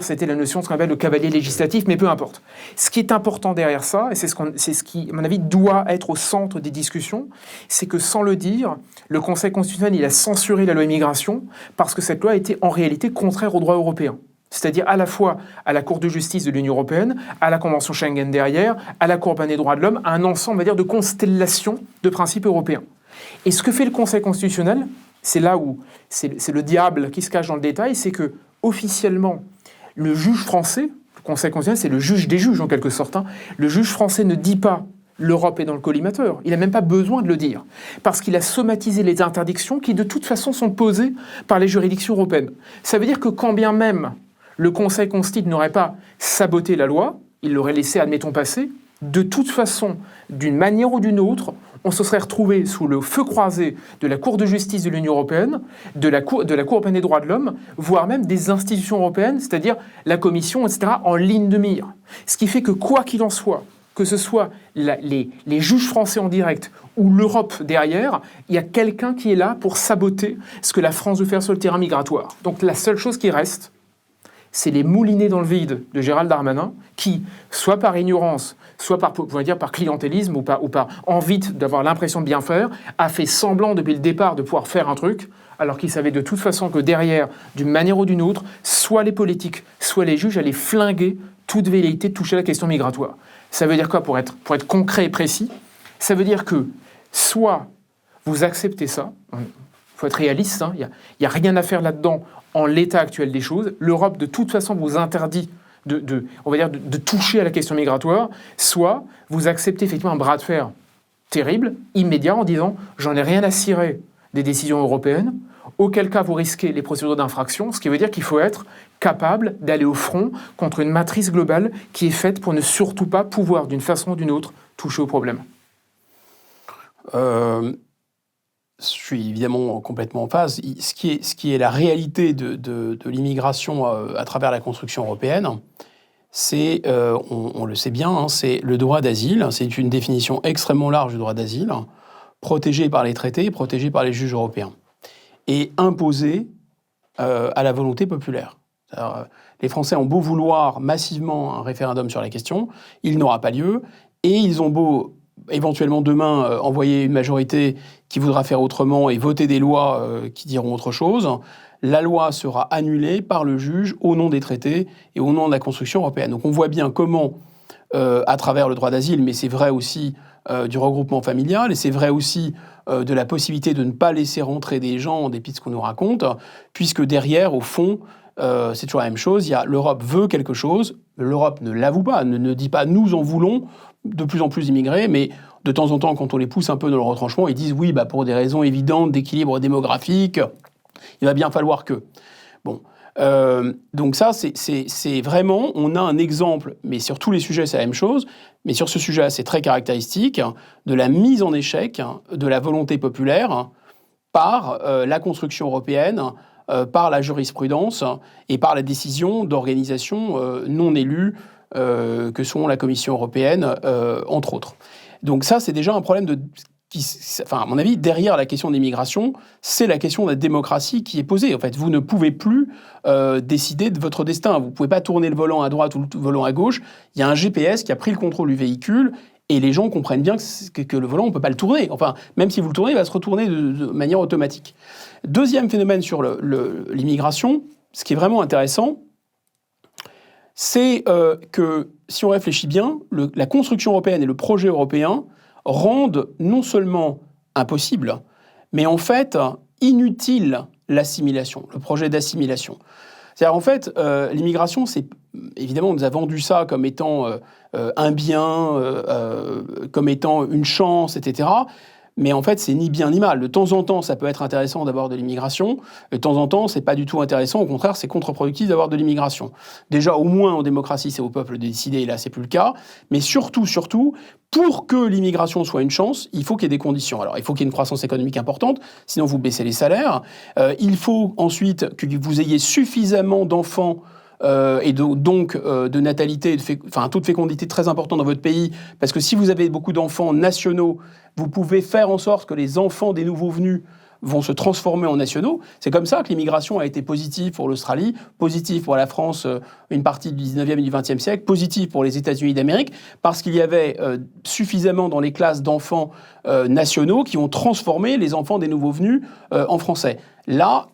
c'était la notion de ce qu'on appelle le cavalier législatif, mais peu importe. Ce qui est important derrière ça, et c'est ce qui, à mon avis, doit être au centre des discussions, c'est que sans le dire, le Conseil constitutionnel il a censuré la loi immigration parce que cette loi était en réalité contraire au droit européen. C'est-à-dire à la fois à la Cour de justice de l'Union européenne, à la Convention Schengen derrière, à la Cour européenne des droits de l'homme, à un ensemble, on va dire, de constellations de principes européens. Et ce que fait le Conseil constitutionnel, c'est là où c'est le diable qui se cache dans le détail, c'est que officiellement, le juge français, le Le Conseil constitutionnel, c'est le juge des juges, en quelque sorte. Le juge français ne dit pas « l'Europe est dans le collimateur ». Il n'a même pas besoin de le dire, parce qu'il a somatisé les interdictions qui, de toute façon, sont posées par les juridictions européennes. Ça veut dire que quand bien même le Conseil constitutionnel n'aurait pas saboté la loi, il l'aurait laissé, admettons, passer, de toute façon, d'une manière ou d'une autre, on se serait retrouvé sous le feu croisé de la Cour de justice de l'Union européenne, de la Cour européenne des droits de l'homme, voire même des institutions européennes, c'est-à-dire la Commission, etc., en ligne de mire. Ce qui fait que, quoi qu'il en soit, que ce soit les juges français en direct ou l'Europe derrière, il y a quelqu'un qui est là pour saboter ce que la France veut faire sur le terrain migratoire. Donc la seule chose qui reste, c'est les moulinets dans le vide de Gérald Darmanin, qui, soit par ignorance, soit par clientélisme ou par envie d'avoir l'impression de bien faire, a fait semblant depuis le départ de pouvoir faire un truc, alors qu'il savait de toute façon que derrière, d'une manière ou d'une autre, soit les politiques, soit les juges allaient flinguer toute velléité de toucher à la question migratoire. Ça veut dire quoi, pour être concret et précis? Ça veut dire que soit vous acceptez ça, il faut être réaliste, il n'y a rien à faire là-dedans en l'état actuel des choses. L'Europe, de toute façon, vous interdit de toucher à la question migratoire, soit vous acceptez effectivement un bras de fer terrible, immédiat, en disant « j'en ai rien à cirer des décisions européennes », auquel cas vous risquez les procédures d'infraction, ce qui veut dire qu'il faut être capable d'aller au front contre une matrice globale qui est faite pour ne surtout pas pouvoir, d'une façon ou d'une autre, toucher au problème.
Je suis évidemment complètement en phase. Ce qui est la réalité de l'immigration à travers la construction européenne, c'est, on le sait bien, c'est le droit d'asile. C'est une définition extrêmement large du droit d'asile, protégé par les traités, protégé par les juges européens, et imposé à la volonté populaire. Les Français ont beau vouloir massivement un référendum sur la question, il n'aura pas lieu, et ils ont beau éventuellement demain envoyer une majorité qui voudra faire autrement et voter des lois qui diront autre chose, la loi sera annulée par le juge au nom des traités et au nom de la construction européenne. Donc on voit bien comment, à travers le droit d'asile, mais c'est vrai aussi du regroupement familial, et c'est vrai aussi de la possibilité de ne pas laisser rentrer des gens en dépit de ce qu'on nous raconte, puisque derrière, au fond, c'est toujours la même chose, l'Europe veut quelque chose, l'Europe ne l'avoue pas, ne dit pas « nous en voulons », de plus en plus d'immigrés, mais de temps en temps, quand on les pousse un peu dans le retranchement, ils disent oui, pour des raisons évidentes d'équilibre démographique, il va bien falloir que. Bon, donc ça, c'est vraiment, on a un exemple, mais sur tous les sujets, c'est la même chose, mais sur ce sujet-là, c'est très caractéristique de la mise en échec de la volonté populaire par la construction européenne, par la jurisprudence et par la décision d'organisations non élues, que sont la Commission européenne, entre autres. Donc ça, c'est déjà un problème à mon avis, derrière la question de l'immigration, c'est la question de la démocratie qui est posée. En fait, vous ne pouvez plus décider de votre destin. Vous ne pouvez pas tourner le volant à droite ou le volant à gauche. Il y a un GPS qui a pris le contrôle du véhicule et les gens comprennent bien que le volant, on ne peut pas le tourner. Enfin, même si vous le tournez, il va se retourner de manière automatique. Deuxième phénomène sur l'immigration, ce qui est vraiment intéressant, c'est que, si on réfléchit bien, la construction européenne et le projet européen rendent non seulement impossible, mais en fait inutile l'assimilation, le projet d'assimilation. C'est-à-dire, en fait, l'immigration, évidemment, on nous a vendu ça comme étant un bien, comme étant une chance, etc., mais en fait, c'est ni bien ni mal. De temps en temps, ça peut être intéressant d'avoir de l'immigration. De temps en temps, c'est pas du tout intéressant. Au contraire, c'est contre-productif d'avoir de l'immigration. Déjà, au moins en démocratie, c'est au peuple de décider. Et là, c'est plus le cas. Mais surtout, pour que l'immigration soit une chance, il faut qu'il y ait des conditions. Alors, il faut qu'il y ait une croissance économique importante. Sinon, vous baissez les salaires. Il faut ensuite que vous ayez suffisamment d'enfants et donc de natalité, un taux de fécondité très important dans votre pays, parce que si vous avez beaucoup d'enfants nationaux, vous pouvez faire en sorte que les enfants des nouveaux venus vont se transformer en nationaux. C'est comme ça que l'immigration a été positive pour l'Australie, positive pour la France, une partie du 19e et du 20e siècle, positive pour les États-Unis d'Amérique, parce qu'il y avait suffisamment dans les classes d'enfants nationaux qui ont transformé les enfants des nouveaux venus en français. Là,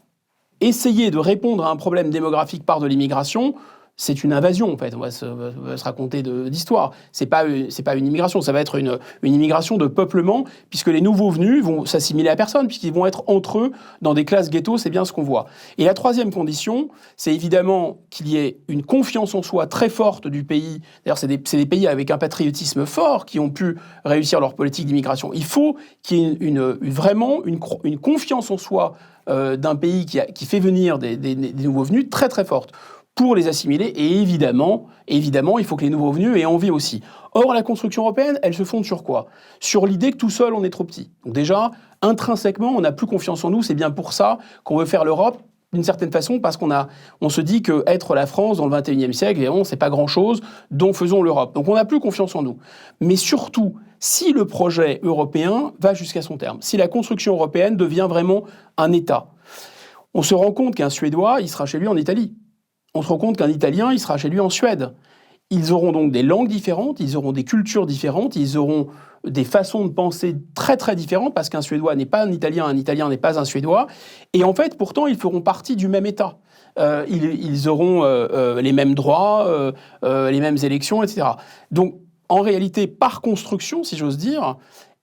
essayer de répondre à un problème démographique par de l'immigration, c'est une invasion, en fait. On va se raconter d'histoire. C'est pas une immigration, ça va être une immigration de peuplement, puisque les nouveaux venus vont s'assimiler à personne, puisqu'ils vont être entre eux dans des classes ghetto, c'est bien ce qu'on voit. Et la troisième condition, c'est évidemment qu'il y ait une confiance en soi très forte du pays. D'ailleurs, c'est des pays avec un patriotisme fort qui ont pu réussir leur politique d'immigration. Il faut qu'il y ait vraiment une confiance en soi d'un pays qui fait venir des nouveaux venus très très forte, pour les assimiler, et évidemment, il faut que les nouveaux venus aient envie aussi. Or, la construction européenne, elle se fonde sur quoi ? Sur l'idée que tout seul, on est trop petit. Donc déjà, intrinsèquement, on n'a plus confiance en nous, c'est bien pour ça qu'on veut faire l'Europe, d'une certaine façon, parce on se dit qu'être la France dans le XXIe siècle, c'est pas grand-chose, donc faisons l'Europe. Donc on n'a plus confiance en nous. Mais surtout, si le projet européen va jusqu'à son terme, si la construction européenne devient vraiment un État, on se rend compte qu'un Suédois, il sera chez lui en Italie. On se rend compte qu'un Italien, il sera chez lui en Suède. Ils auront donc des langues différentes, ils auront des cultures différentes, ils auront des façons de penser très très différentes, parce qu'un Suédois n'est pas un Italien n'est pas un Suédois. Et en fait, pourtant, ils feront partie du même État. Ils auront les mêmes droits, les mêmes élections, etc. Donc, en réalité, par construction, si j'ose dire,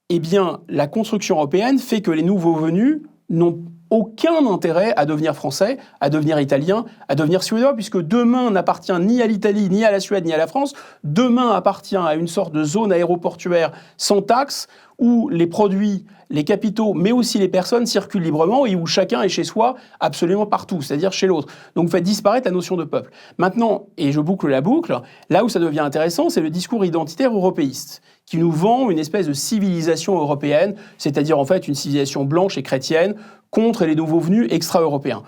eh bien, la construction européenne fait que les nouveaux venus n'ont aucun intérêt à devenir français, à devenir italien, à devenir suédois, puisque demain n'appartient ni à l'Italie, ni à la Suède, ni à la France. Demain appartient à une sorte de zone aéroportuaire sans taxe, où les produits, les capitaux, mais aussi les personnes circulent librement et où chacun est chez soi absolument partout, c'est-à-dire chez l'autre. Donc vous faites disparaître la notion de peuple. Maintenant, et je boucle la boucle, là où ça devient intéressant, c'est le discours identitaire européiste, qui nous vend une espèce de civilisation européenne, c'est-à-dire en fait une civilisation blanche et chrétienne contre les nouveaux venus extra-européens.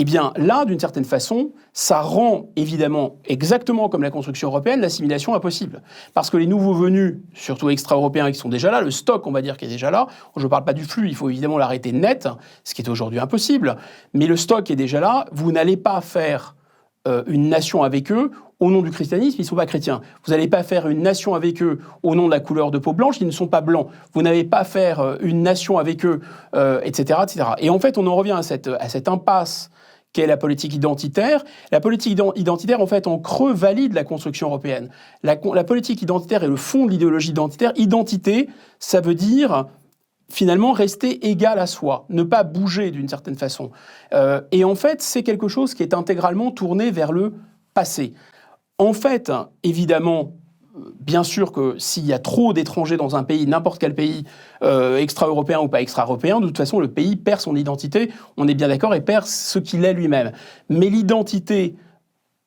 Eh bien, là, d'une certaine façon, ça rend évidemment, exactement comme la construction européenne, l'assimilation impossible. Parce que les nouveaux venus, surtout extra-européens qui sont déjà là, le stock, on va dire, qui est déjà là, je ne parle pas du flux, il faut évidemment l'arrêter net, ce qui est aujourd'hui impossible, mais le stock est déjà là, vous n'allez pas faire une nation avec eux au nom du christianisme, ils ne sont pas chrétiens. Vous n'allez pas faire une nation avec eux au nom de la couleur de peau blanche, ils ne sont pas blancs. Vous n'allez pas faire une nation avec eux, etc., etc. Et en fait, on en revient à cette impasse qu'est la politique identitaire. La politique identitaire, en fait, en creux, valide la construction européenne. La politique identitaire est le fond de l'idéologie identitaire. Identité, ça veut dire finalement rester égal à soi, ne pas bouger d'une certaine façon. Et en fait, c'est quelque chose qui est intégralement tourné vers le passé. En fait, évidemment, bien sûr que s'il y a trop d'étrangers dans un pays, n'importe quel pays, extra-européen ou pas extra-européen, de toute façon, le pays perd son identité, on est bien d'accord, et perd ce qu'il est lui-même. Mais l'identité,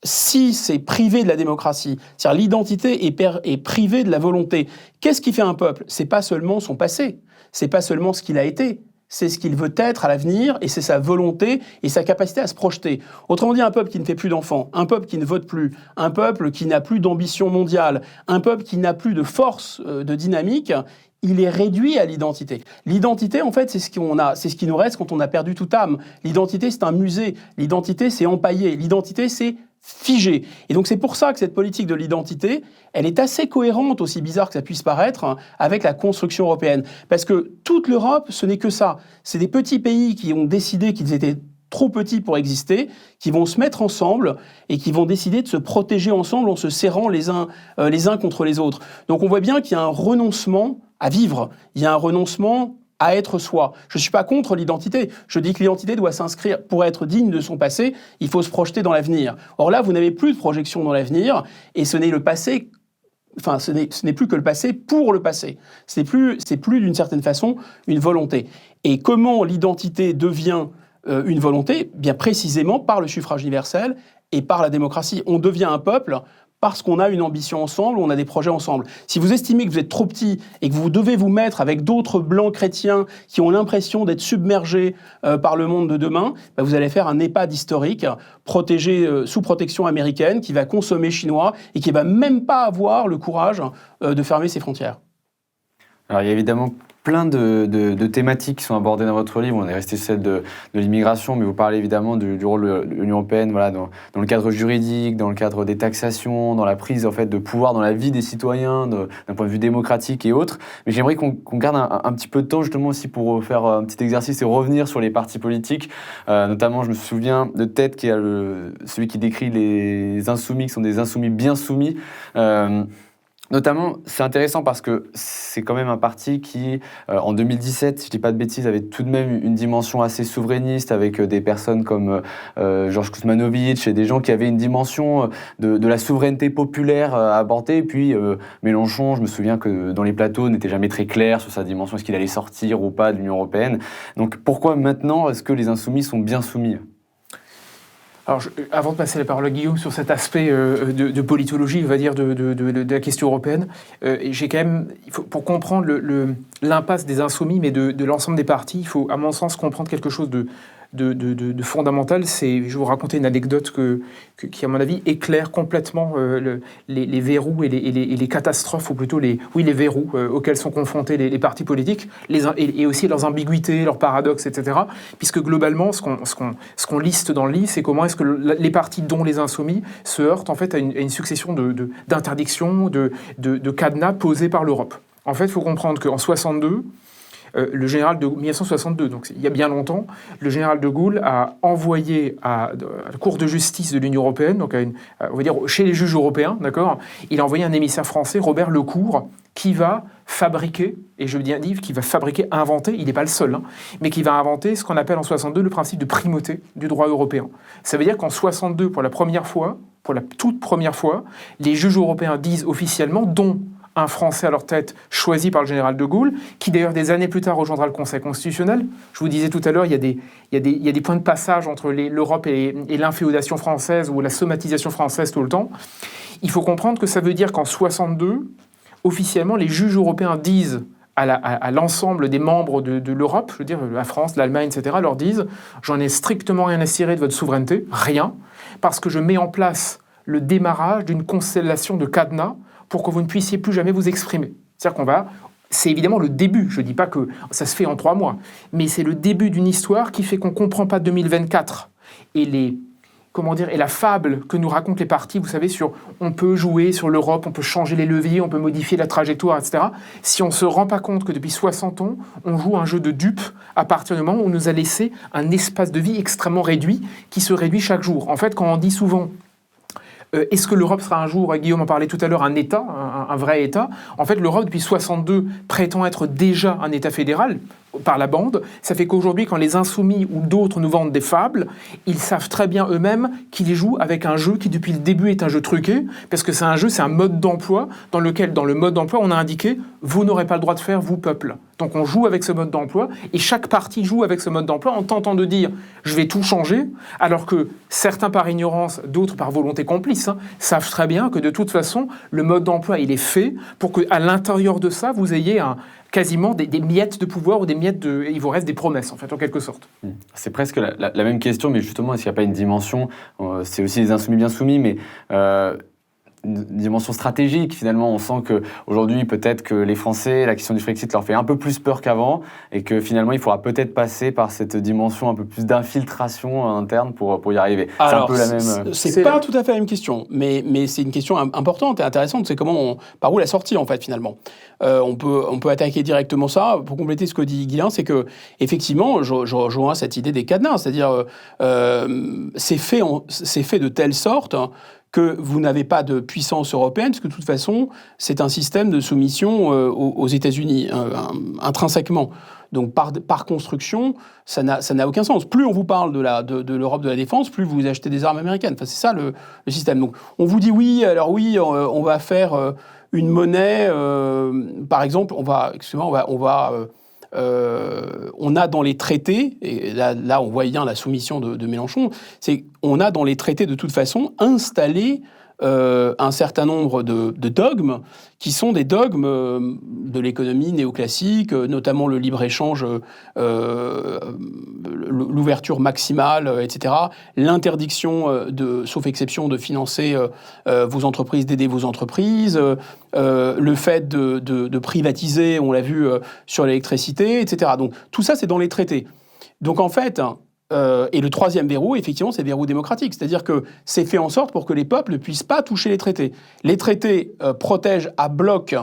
si c'est privé de la démocratie, c'est-à-dire l'identité est privée de la volonté, qu'est-ce qui fait un peuple ? C'est pas seulement son passé, c'est pas seulement ce qu'il a été, c'est ce qu'il veut être à l'avenir, et c'est sa volonté et sa capacité à se projeter. Autrement dit, un peuple qui ne fait plus d'enfants, un peuple qui ne vote plus, un peuple qui n'a plus d'ambition mondiale, un peuple qui n'a plus de force, de dynamique, il est réduit à l'identité. L'identité, en fait, c'est ce qui nous reste quand on a perdu toute âme. L'identité, c'est un musée. L'identité, c'est empaillé. L'identité, c'est figé. Et donc c'est pour ça que cette politique de l'identité, elle est assez cohérente, aussi bizarre que ça puisse paraître, avec la construction européenne. Parce que toute l'Europe, ce n'est que ça. C'est des petits pays qui ont décidé qu'ils étaient trop petits pour exister, qui vont se mettre ensemble et qui vont décider de se protéger ensemble en se serrant les uns contre les autres. Donc on voit bien qu'il y a un renoncement à vivre, il y a un renoncement à être soi. Je ne suis pas contre l'identité. Je dis que l'identité doit s'inscrire, pour être digne de son passé, il faut se projeter dans l'avenir. Or là, vous n'avez plus de projection dans l'avenir, et ce n'est le passé, enfin, ce n'est plus que le passé pour le passé. C'est plus d'une certaine façon une volonté. Et comment l'identité devient une volonté ? Bien précisément par le suffrage universel et par la démocratie. On devient un peuple parce qu'on a une ambition ensemble, on a des projets ensemble. Si vous estimez que vous êtes trop petit et que vous devez vous mettre avec d'autres blancs chrétiens qui ont l'impression d'être submergés par le monde de demain, bah vous allez faire un EHPAD historique protégé sous protection américaine qui va consommer chinois et qui va même pas avoir le courage de fermer ses frontières.
Alors il y a évidemment plein de thématiques qui sont abordées dans votre livre. On est resté sur celle de l'immigration, mais vous parlez évidemment du rôle de l'Union européenne, voilà, dans le cadre juridique, dans le cadre des taxations, dans la prise en fait, de pouvoir dans la vie des citoyens, d'un point de vue démocratique et autres. Mais j'aimerais qu'on garde un petit peu de temps justement aussi pour faire un petit exercice et revenir sur les partis politiques. Notamment, je me souviens de Ted, qui est celui qui décrit les insoumis, qui sont des insoumis bien soumis. Notamment, c'est intéressant parce que c'est quand même un parti qui, en 2017, si je ne dis pas de bêtises, avait tout de même une dimension assez souverainiste avec des personnes comme Georges Kuzmanovic et des gens qui avaient une dimension de la souveraineté populaire à aborder. Et puis Mélenchon, je me souviens que dans les plateaux, n'était jamais très clair sur sa dimension, est-ce qu'il allait sortir ou pas de l'Union européenne. Donc pourquoi maintenant est-ce que les insoumis sont bien soumis ?
Alors, avant de passer la parole à Guillaume sur cet aspect de politologie, on va dire, de la question européenne, j'ai quand même, pour comprendre l'impasse des insoumis, mais de l'ensemble des partis, il faut, à mon sens, comprendre quelque chose de fondamental. Je vais vous raconter une anecdote qui, à mon avis, éclaire complètement les verrous et les catastrophes, ou plutôt les verrous auxquels sont confrontés les partis politiques, et aussi leurs ambiguïtés, leurs paradoxes, etc. Puisque globalement, ce qu'on liste dans le livre, c'est comment est-ce que les partis, dont les insoumis, se heurtent en fait à une succession d'interdictions, de cadenas posés par l'Europe. En fait, il faut comprendre qu'en 62, le général de 1962, donc il y a bien longtemps, le général de Gaulle a envoyé à la Cour de justice de l'Union européenne, donc on va dire chez les juges européens, d'accord, il a envoyé un émissaire français, Robert Lecourt, qui va fabriquer, et je veux dire qui va fabriquer, inventer, il n'est pas le seul, mais qui va inventer ce qu'on appelle en 62 le principe de primauté du droit européen. Ça veut dire qu'en 62, pour la toute première fois, les juges européens disent officiellement, dont un Français à leur tête, choisi par le général de Gaulle, qui d'ailleurs des années plus tard rejoindra le Conseil constitutionnel. Je vous disais tout à l'heure, il y a des points de passage entre l'Europe et l'inféodation française ou la somatisation française tout le temps. Il faut comprendre que ça veut dire qu'en 62, officiellement, les juges européens disent à l'ensemble des membres de l'Europe, je veux dire la France, l'Allemagne, etc., leur disent « J'en ai strictement rien à cirer de votre souveraineté, rien, parce que je mets en place le démarrage d'une constellation de cadenas pour que vous ne puissiez plus jamais vous exprimer. » C'est-à-dire c'est évidemment le début, je ne dis pas que ça se fait en 3 mois, mais c'est le début d'une histoire qui fait qu'on ne comprend pas 2024. Et la fable que nous racontent les partis, vous savez, sur on peut jouer sur l'Europe, on peut changer les leviers, on peut modifier la trajectoire, etc. Si on ne se rend pas compte que depuis 60 ans, on joue un jeu de dupes à partir du moment où on nous a laissé un espace de vie extrêmement réduit, qui se réduit chaque jour. En fait, quand on dit souvent est-ce que l'Europe sera un jour, Guillaume en parlait tout à l'heure, un État, un vrai État ? En fait, l'Europe, depuis 62, prétend être déjà un État fédéral, par la bande. Ça fait qu'aujourd'hui, quand les insoumis ou d'autres nous vendent des fables, ils savent très bien eux-mêmes qu'ils jouent avec un jeu qui, depuis le début, est un jeu truqué, parce que c'est un mode d'emploi, dans lequel, dans le mode d'emploi, on a indiqué « vous n'aurez pas le droit de faire, vous, peuple ». Donc on joue avec ce mode d'emploi, et chaque parti joue avec ce mode d'emploi en tentant de dire « je vais tout changer », alors que certains par ignorance, d'autres par volonté complice, savent très bien que de toute façon, le mode d'emploi, il est fait pour qu'à l'intérieur de ça, vous ayez quasiment des miettes de pouvoir ou il vous reste des promesses, en fait, en quelque sorte.
C'est presque la même question, mais justement, est-ce qu'il n'y a pas une dimension, c'est aussi les insoumis bien soumis, mais une dimension stratégique, finalement. On sent qu'aujourd'hui, peut-être que les Français, la question du Frexit leur fait un peu plus peur qu'avant, et que finalement, il faudra peut-être passer par cette dimension un peu plus d'infiltration interne pour y arriver.
Alors,
c'est un peu la même...
C'est pas tout à fait la même question, mais c'est une question importante et intéressante, c'est par où la sortie, en fait, finalement. On peut attaquer directement ça. Pour compléter ce que dit Guilain, c'est que, effectivement, je rejoins cette idée des cadenas, c'est-à-dire, c'est fait de telle sorte que vous n'avez pas de puissance européenne, parce que de toute façon, c'est un système de soumission aux États-Unis, intrinsèquement. Donc, par construction, ça n'a aucun sens. Plus on vous parle de l'Europe de la défense, plus vous achetez des armes américaines. Enfin, c'est ça le système. Donc, on vous dit oui, on va faire une monnaie, par exemple, on a dans les traités, et là on voit bien la soumission de Mélenchon, c'est qu'on a dans les traités de toute façon installé un certain nombre de dogmes qui sont des dogmes de l'économie néoclassique, notamment le libre-échange, l'ouverture maximale, etc., l'interdiction, sauf exception, de financer vos entreprises, d'aider vos entreprises, le fait de privatiser, on l'a vu sur l'électricité, etc. Donc tout ça, c'est dans les traités. Donc en fait... et le troisième verrou, effectivement, c'est le verrou démocratique. C'est-à-dire que c'est fait en sorte pour que les peuples ne puissent pas toucher les traités. Les traités protègent à bloc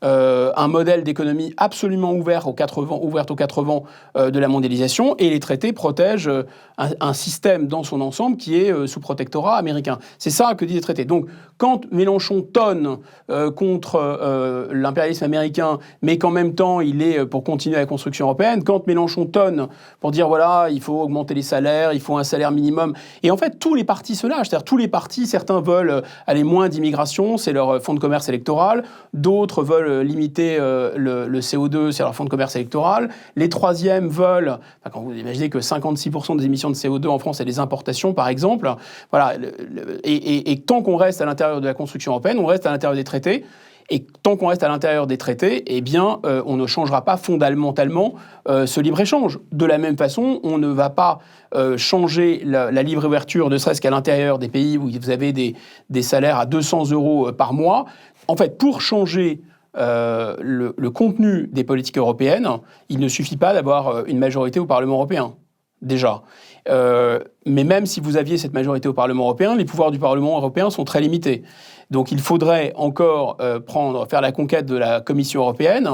un modèle d'économie absolument ouvert aux quatre vents de la mondialisation, et les traités protègent un système dans son ensemble qui est sous protectorat américain. C'est ça que disent les traités. Donc, quand Mélenchon tonne contre l'impérialisme américain, mais qu'en même temps, il est pour continuer la construction européenne, quand Mélenchon tonne pour dire, voilà, il faut augmenter les salaires, il faut un salaire minimum, et en fait, tous les partis se lâchent. C'est-à-dire, tous les partis, certains veulent aller moins d'immigration, c'est leur fonds de commerce électoral, d'autres veulent limiter le CO2, c'est leur fonds de commerce électoral. Les troisièmes veulent, quand vous imaginez que 56% des émissions de CO2 en France, c'est les importations, par exemple. Voilà, et tant qu'on reste à l'intérieur de la construction européenne, on reste à l'intérieur des traités. Et tant qu'on reste à l'intérieur des traités, eh bien, on ne changera pas fondamentalement ce libre-échange. De la même façon, on ne va pas changer la libre ouverture, ne serait-ce qu'à l'intérieur des pays où vous avez des salaires à 200 € par mois. En fait, pour changer le contenu des politiques européennes, il ne suffit pas d'avoir une majorité au Parlement européen, déjà. Mais même si vous aviez cette majorité au Parlement européen, les pouvoirs du Parlement européen sont très limités. Donc il faudrait encore faire la conquête de la Commission européenne,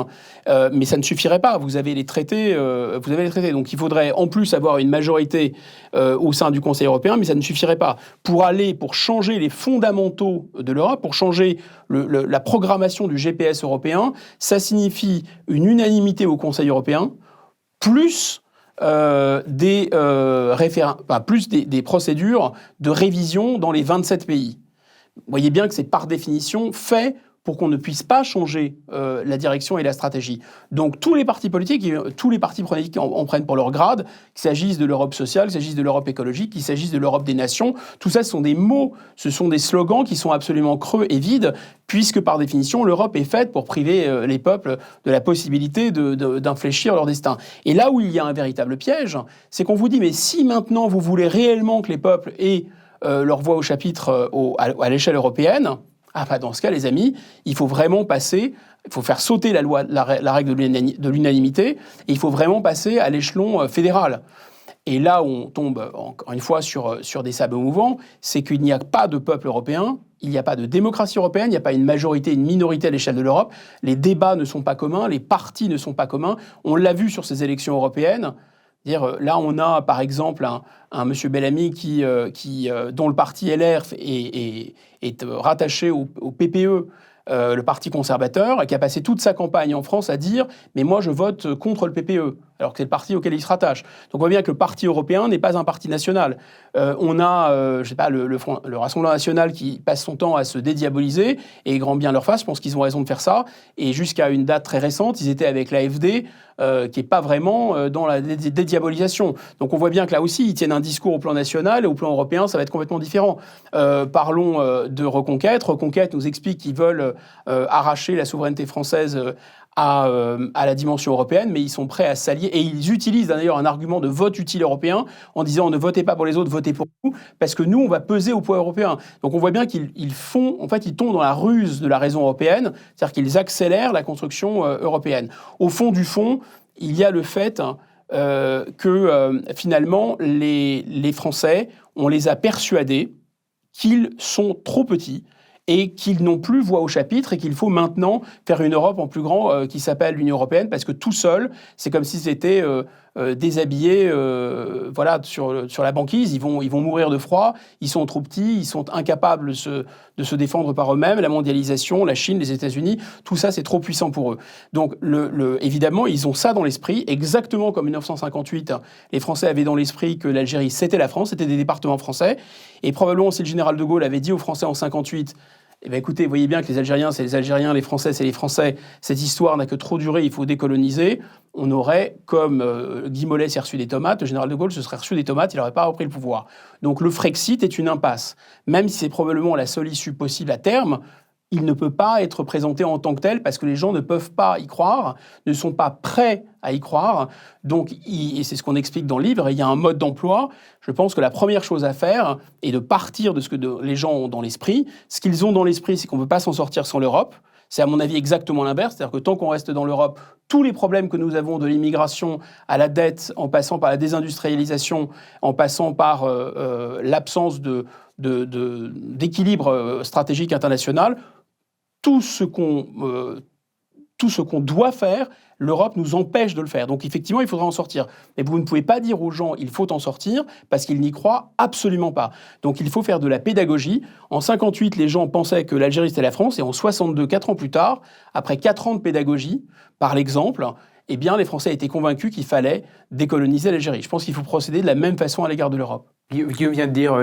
mais ça ne suffirait pas. Vous avez les traités. Donc il faudrait en plus avoir une majorité au sein du Conseil européen, mais ça ne suffirait pas. Pour changer les fondamentaux de l'Europe, pour changer la programmation du GPS européen, ça signifie une unanimité au Conseil européen, plus des procédures de révision dans les 27 pays. Vous voyez bien que c'est par définition fait pour qu'on ne puisse pas changer la direction et la stratégie. Donc tous les partis politiques, tous les partis politiques en prennent pour leur grade, qu'il s'agisse de l'Europe sociale, qu'il s'agisse de l'Europe écologique, qu'il s'agisse de l'Europe des nations. Tout ça, ce sont des mots, ce sont des slogans qui sont absolument creux et vides, puisque par définition, l'Europe est faite pour priver les peuples de la possibilité d'infléchir leur destin. Et là où il y a un véritable piège, c'est qu'on vous dit, mais si maintenant vous voulez réellement que les peuples aient leur voix au chapitre à l'échelle européenne, dans ce cas, les amis, il faut vraiment passer, il faut faire sauter la règle de l'unanimité, et il faut vraiment passer à l'échelon fédéral. Et là où on tombe, encore une fois, sur des sables mouvants, c'est qu'il n'y a pas de peuple européen, il n'y a pas de démocratie européenne, il n'y a pas une majorité, une minorité à l'échelle de l'Europe, les débats ne sont pas communs, les partis ne sont pas communs. On l'a vu sur ces élections européennes. Là, on a, par exemple, un monsieur Bellamy dont le parti LR est rattaché au PPE, le parti conservateur, et qui a passé toute sa campagne en France à dire « mais moi, je vote contre le PPE », alors que c'est le parti auquel il se rattache. Donc on voit bien que le parti européen n'est pas un parti national. On a, le Rassemblement national qui passe son temps à se dédiaboliser, et grand bien leur face, je pense qu'ils ont raison de faire ça, et jusqu'à une date très récente, ils étaient avec l'AfD, qui n'est pas vraiment dans la dédiabolisation. Donc on voit bien que là aussi, ils tiennent un discours au plan national, et au plan européen, ça va être complètement différent. Parlons de Reconquête. Reconquête nous explique qu'ils veulent arracher la souveraineté française à la dimension européenne, mais ils sont prêts à s'allier, et ils utilisent d'ailleurs un argument de vote utile européen en disant ne votez pas pour les autres, votez pour nous, parce que nous, on va peser au poids européen. Donc on voit bien qu'ils tombent dans la ruse de la raison européenne, c'est-à-dire qu'ils accélèrent la construction européenne. Au fond du fond, il y a le fait que finalement, les Français, on les a persuadés qu'ils sont trop petits, et qu'ils n'ont plus voix au chapitre, et qu'il faut maintenant faire une Europe en plus grand qui s'appelle l'Union européenne, parce que tout seul, c'est comme s'ils étaient déshabillés sur la banquise, ils vont mourir de froid, ils sont trop petits, ils sont incapables de se défendre par eux-mêmes, la mondialisation, la Chine, les États-Unis, tout ça c'est trop puissant pour eux. Donc évidemment, ils ont ça dans l'esprit, exactement comme en 1958, les Français avaient dans l'esprit que l'Algérie c'était la France, c'était des départements français, et probablement si le général de Gaulle avait dit aux Français en 1958 Eh bien, écoutez, vous voyez bien que les Algériens, c'est les Algériens, les Français, c'est les Français. Cette histoire n'a que trop duré, il faut décoloniser. On aurait, comme Guy Mollet s'est reçu des tomates, le général de Gaulle se serait reçu des tomates, il n'aurait pas repris le pouvoir. Donc le Frexit est une impasse. Même si c'est probablement la seule issue possible à terme, il ne peut pas être présenté en tant que tel parce que les gens ne peuvent pas y croire, ne sont pas prêts à y croire. Donc, et c'est ce qu'on explique dans le livre, il y a un mode d'emploi. Je pense que la première chose à faire est de partir de ce que les gens ont dans l'esprit. Ce qu'ils ont dans l'esprit, c'est qu'on ne peut pas s'en sortir sans l'Europe. C'est à mon avis exactement l'inverse, c'est-à-dire que tant qu'on reste dans l'Europe, tous les problèmes que nous avons de l'immigration à la dette, en passant par la désindustrialisation, en passant par l'absence d'équilibre stratégique international, tout ce qu'on doit faire, l'Europe nous empêche de le faire. Donc effectivement, il faudra en sortir. Mais vous ne pouvez pas dire aux gens il faut en sortir parce qu'ils n'y croient absolument pas. Donc il faut faire de la pédagogie. En 58, les gens pensaient que l'Algérie c'était la France et en 62, 4 ans plus tard, après 4 ans de pédagogie, par l'exemple, eh bien les Français étaient convaincus qu'il fallait décoloniser l'Algérie. Je pense qu'il faut procéder de la même façon à l'égard de l'Europe.
Guillaume vient de dire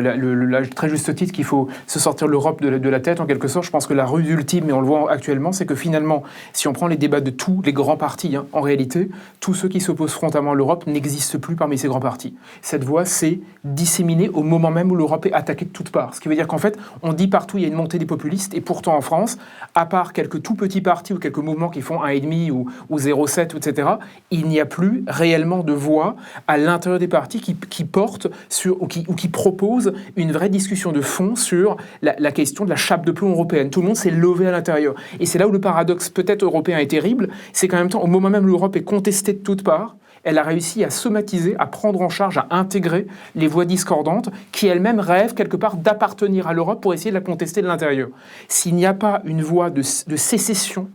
très juste titre qu'il faut se sortir l'Europe de la tête en quelque sorte. Je pense que la ruse ultime, et on le voit actuellement, c'est que finalement, si on prend les débats de tous les grands partis, en réalité, tous ceux qui s'opposent frontalement à l'Europe n'existent plus parmi ces grands partis. Cette voix s'est disséminée au moment même où l'Europe est attaquée de toutes parts. Ce qui veut dire qu'en fait, on dit partout il y a une montée des populistes, et pourtant en France, à part quelques tout petits partis ou quelques mouvements qui font 1,5 ou 0,7, etc., il n'y a plus réellement de voix à l'intérieur des partis qui portent sur ou qui propose une vraie discussion de fond sur la question de la chape de plomb européenne. Tout le monde s'est levé à l'intérieur. Et c'est là où le paradoxe peut-être européen est terrible, c'est qu'en même temps, au moment même où l'Europe est contestée de toutes parts, elle a réussi à somatiser, à prendre en charge, à intégrer les voix discordantes qui elles-mêmes rêvent quelque part d'appartenir à l'Europe pour essayer de la contester de l'intérieur. S'il n'y a pas une voix de sécession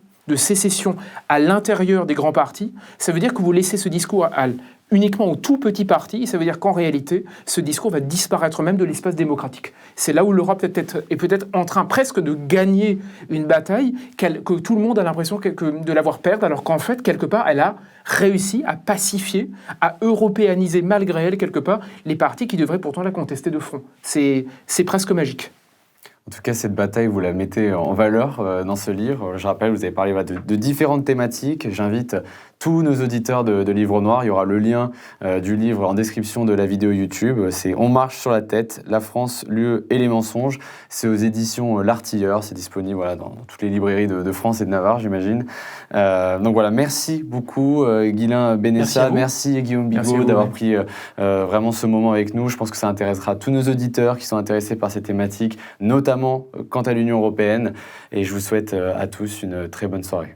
à l'intérieur des grands partis, ça veut dire que vous laissez ce discours uniquement aux tout petits partis, et ça veut dire qu'en réalité, ce discours va disparaître même de l'espace démocratique. C'est là où l'Europe est peut-être en train presque de gagner une bataille que tout le monde a l'impression de l'avoir perdue, alors qu'en fait, quelque part, elle a réussi à pacifier, à européaniser malgré elle, quelque part, les partis qui devraient pourtant la contester de front. C'est presque magique.
En tout cas, cette bataille, vous la mettez en valeur dans ce livre. Je rappelle, vous avez parlé de différentes thématiques. J'invite tous nos auditeurs de Livre Noir. Il y aura le lien du livre en description de la vidéo YouTube. C'est « On marche sur la tête, la France, l'UE et les mensonges ». C'est aux éditions L'Artilleur. C'est disponible dans toutes les librairies de France et de Navarre, j'imagine. Donc voilà, merci beaucoup Guylain Benessa. Merci Guillaume Bigot d'avoir pris vraiment ce moment avec nous. Je pense que ça intéressera tous nos auditeurs qui sont intéressés par ces thématiques, notamment quant à l'Union européenne. Et je vous souhaite à tous une très bonne soirée.